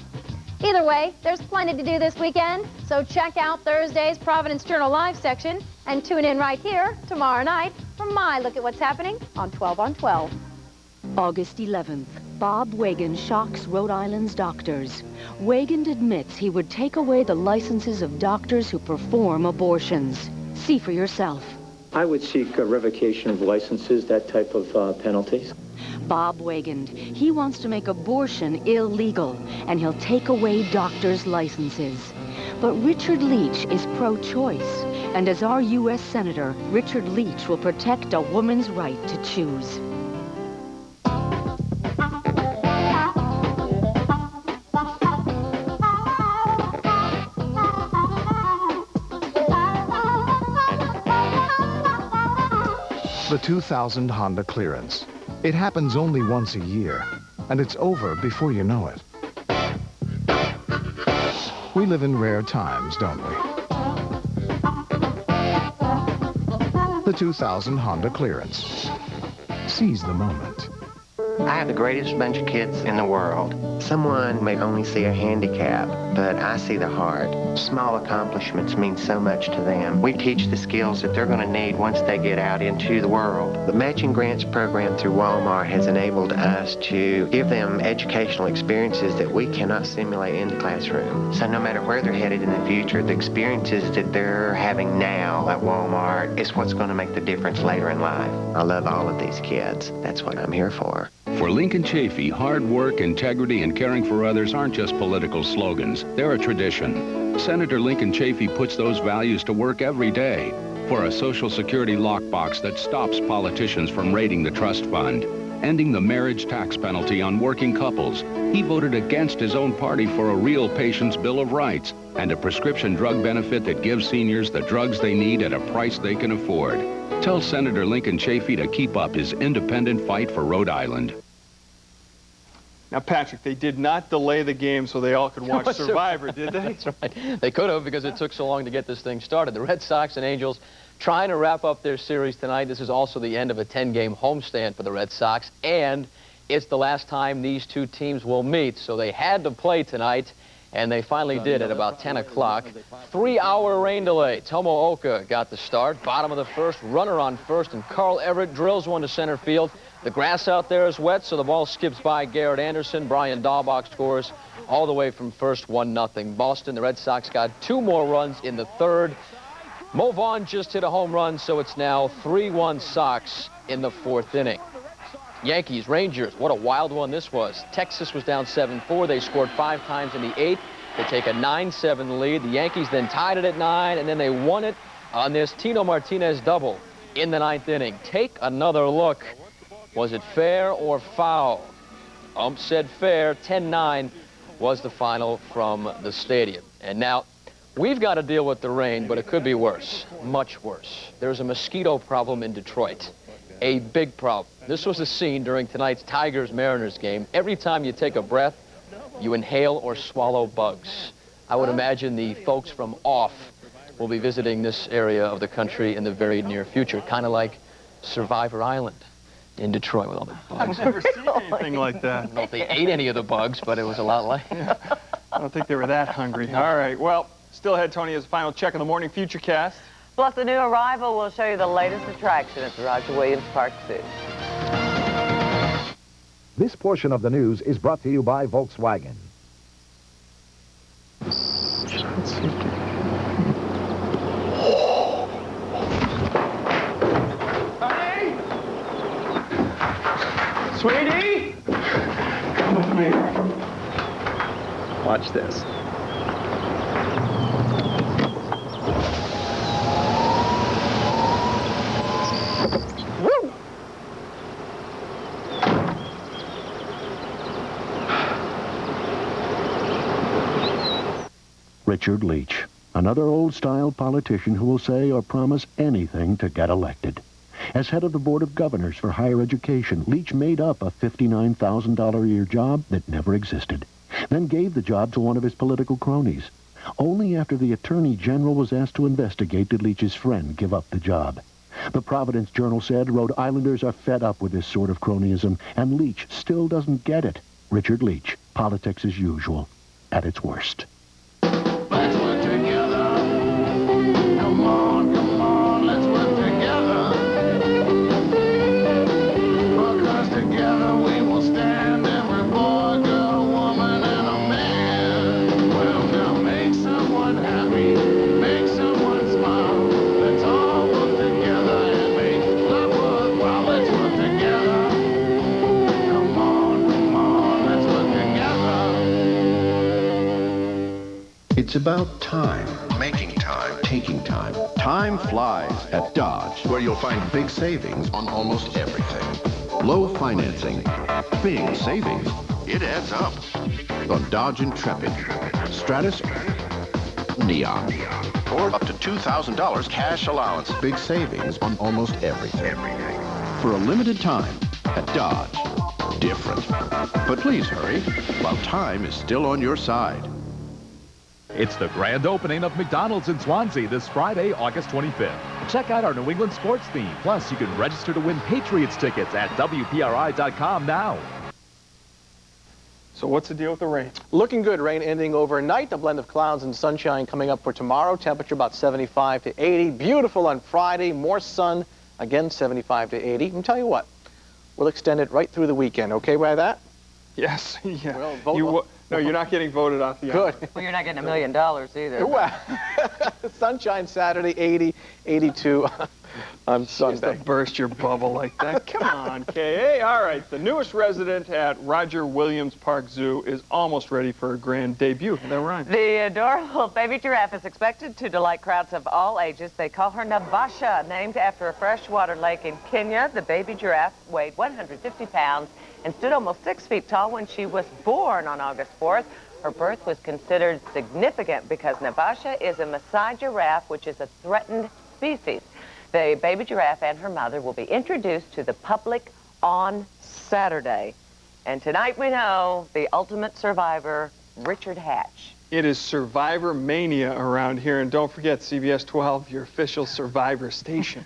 Either way, there's plenty to do this weekend, so check out Thursday's Providence Journal Live section and tune in right here tomorrow night for my look at what's happening on 12 on 12. August 11th, Bob Wagan shocks Rhode Island's doctors. Wagan admits he would take away the licenses of doctors who perform abortions. See for yourself. I would seek a revocation of licenses, that type of penalties. Bob Wagan, he wants to make abortion illegal, and he'll take away doctors' licenses. But Richard Leach is pro-choice, and as our U.S. Senator, Richard Leach will protect a woman's right to choose. The 2000 Honda clearance. It happens only once a year, and it's over before you know it. We live in rare times, don't we? The 2000 Honda clearance. Seize the moment. I have the greatest bunch of kids in the world. Someone may only see a handicap, but I see the heart. Small accomplishments mean so much to them. We teach the skills that they're going to need once they get out into the world. The Matching Grants program through Walmart has enabled us to give them educational experiences that we cannot simulate in the classroom. So no matter where they're headed in the future, the experiences that they're having now at Walmart is what's going to make the difference later in life. I love all of these kids. That's what I'm here for. For Lincoln Chafee, hard work, integrity, and caring for others aren't just political slogans. They're a tradition. Senator Lincoln Chafee puts those values to work every day for a Social Security lockbox that stops politicians from raiding the trust fund, ending the marriage tax penalty on working couples. He voted against his own party for a real patient's Bill of Rights and a prescription drug benefit that gives seniors the drugs they need at a price they can afford. Tell Senator Lincoln Chafee to keep up his independent fight for Rhode Island. Now, Patrick, they did not delay the game so they all could watch Survivor, did they? That's right. They could have because it took so long to get this thing started. The Red Sox and Angels trying to wrap up their series tonight. This is also the end of a 10-game homestand for the Red Sox, and it's the last time these two teams will meet, so they had to play tonight, and they finally did at about 10 o'clock. 3-hour rain delay. Tomooka got the start. Bottom of the first, runner on first, and Carl Everett drills one to center field. The grass out there is wet, so the ball skips by Garrett Anderson. Brian Dahlbach scores all the way from first, 1-0. Boston, the Red Sox got 2 more runs in the third. Mo Vaughn just hit a home run, so it's now 3-1 Sox in the 4th inning. Yankees, Rangers, what a wild one this was. Texas was down 7-4. They scored 5 times in the 8th to take a 9-7 lead. The Yankees then tied it at 9, and then they won it on this Tino Martinez double in the 9th inning. Take another look. Was it fair or foul? Ump said fair. 10-9 was the final from the stadium. And now we've got to deal with the rain, but it could be worse, much worse. There's a mosquito problem in Detroit. A big problem. This was the scene during tonight's Tigers-Mariners game. Every time you take a breath, you inhale or swallow bugs. I would imagine the folks from Off will be visiting this area of the country in the very near future, kind of like Survivor Island in Detroit with all the bugs. I've never seen anything like that. I don't know if they ate any of the bugs, but it was a lot like... Yeah. I don't think they were that hungry. All right, well, still ahead, Tony, as a final check of the morning Futurecast. Plus, a new arrival will show you the latest attraction at the Roger Williams Park Zoo. This portion of the news is brought to you by Volkswagen. Honey! Sweetie! Come with me. Watch this. Woo! Richard Leach, another old-style politician who will say or promise anything to get elected. As head of the Board of Governors for Higher Education, Leach made up a $59,000 a year job that never existed, then gave the job to one of his political cronies. Only after the Attorney General was asked to investigate did Leach's friend give up the job. The Providence Journal said Rhode Islanders are fed up with this sort of cronyism, and Leach still doesn't get it. Richard Leach, politics as usual, at its worst. Let's work together. Come on, let's work together. Because together we will stand, every boy, girl, woman, and a man. Well, now make someone happy, make someone smile. Let's all work together and make life worthwhile. Let's work together. Come on, let's work together. It's about time. Making time. Taking time. Time flies at Dodge, where you'll find big savings on almost everything. Low financing. Big savings. It adds up. On Dodge Intrepid, Stratus, Neon. Or up to $2,000 cash allowance. Big savings on almost everything. For a limited time at Dodge. Different. But please hurry, while time is still on your side. It's the grand opening of McDonald's in Swansea this Friday, August 25th. Check out our New England sports theme. Plus, you can register to win Patriots tickets at WPRI.com now. So what's the deal with the rain? Looking good. Rain ending overnight. A blend of clouds and sunshine coming up for tomorrow. Temperature about 75 to 80. Beautiful on Friday. More sun. Again, 75 to 80. And tell you what, we'll extend it right through the weekend. Okay by that? Yes. Yeah. Well, no, you're not getting voted off the Good. Well, you're not getting $1 million either. Well, sunshine Saturday, 80, 82 on Sunday. To burst your bubble like that. Come on, Kay. All right, the newest resident at Roger Williams Park Zoo is almost ready for a grand debut. Is that right? The adorable baby giraffe is expected to delight crowds of all ages. They call her Navasha, named after a freshwater lake in Kenya. The baby giraffe weighed 150 pounds and stood almost 6 feet tall when she was born on August 4th. Her birth was considered significant because Navasha is a Maasai giraffe, which is a threatened species. The baby giraffe and her mother will be introduced to the public on Saturday. And tonight we know the ultimate survivor, Richard Hatch, It is Survivor Mania around here, and don't forget CBS 12, your official Survivor station.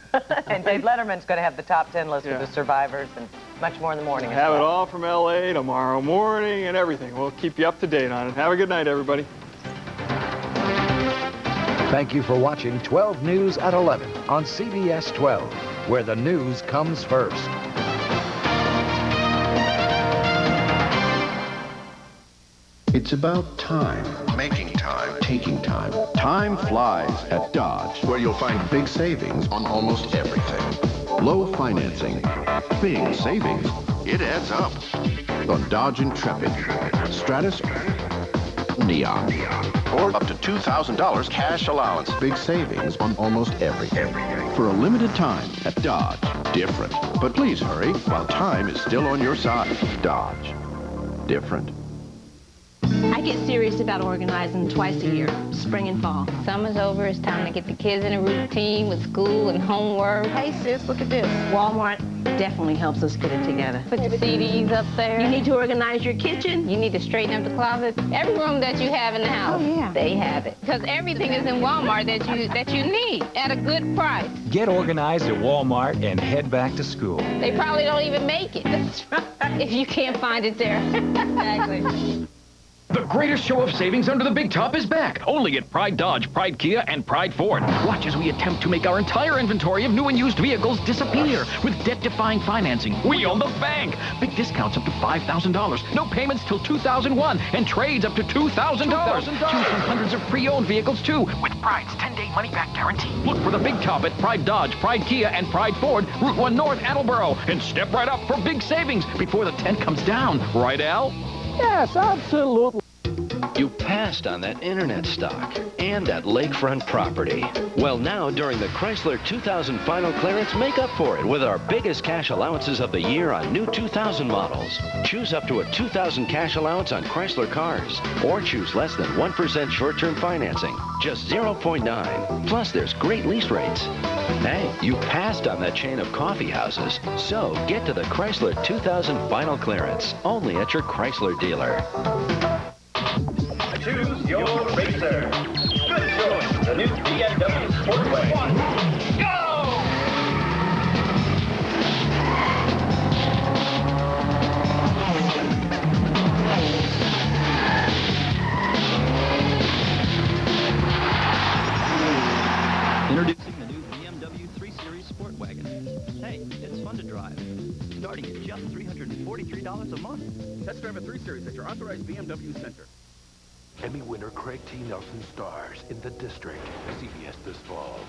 And Dave Letterman's going to have the top 10 list of the survivors and much more in the morning. Have it all from LA tomorrow morning and everything. We'll keep you up to date on it. Have a good night, everybody. Thank you for watching 12 News at 11 on CBS 12, where the news comes first. It's about time. Making time. Taking time. Time flies at Dodge, where you'll find big savings on almost everything. Low financing. Big savings. It adds up. On Dodge Intrepid, Stratus, Neon. Or up to $2,000 cash allowance. Big savings on almost everything. For a limited time at Dodge. Different. But please hurry while time is still on your side. Dodge. Different. I get serious about organizing twice a year, spring and fall. Summer's over, it's time to get the kids in a routine with school and homework. Hey sis, look at this. Walmart definitely helps us get it together. Put the CDs up there. You need to organize your kitchen. You need to straighten up the closet. Every room that you have in the house, they have it. Because everything is in Walmart that you need at a good price. Get organized at Walmart and head back to school. They probably don't even make it. That's right. If you can't find it there. Exactly. The greatest show of savings under the big top is back, only at Pride Dodge, Pride Kia, and Pride Ford. Watch as we attempt to make our entire inventory of new and used vehicles disappear with debt-defying financing. We own the bank. Big discounts up to $5,000. No payments till 2001, and trades up to $2,000. Choose from hundreds of pre-owned vehicles, too, with Pride's 10-day money-back guarantee. Look for the big top at Pride Dodge, Pride Kia, and Pride Ford, Route 1 North, Attleboro, and step right up for big savings before the tent comes down. Right, Al? Yes, absolutely. You passed on that internet stock and that lakefront property. Well, now, during the Chrysler 2000 final clearance, make up for it with our biggest cash allowances of the year on new 2000 models. Choose up to a $2,000 cash allowance on Chrysler cars, or choose less than 1% short-term financing, just 0.9. Plus, there's great lease rates. Hey, you passed on that chain of coffee houses, so get to the Chrysler 2000 final clearance, only at your Chrysler dealer. Choose your racer. Good choice. The new BMW Sportway. Go! Introducing the new BMW 3 Series Sport Wagon. Hey, it's fun to drive. Starting at just $343 a month. Test drive a 3 Series at your authorized BMW center. Emmy winner Craig T. Nelson stars in The District, CBS this fall.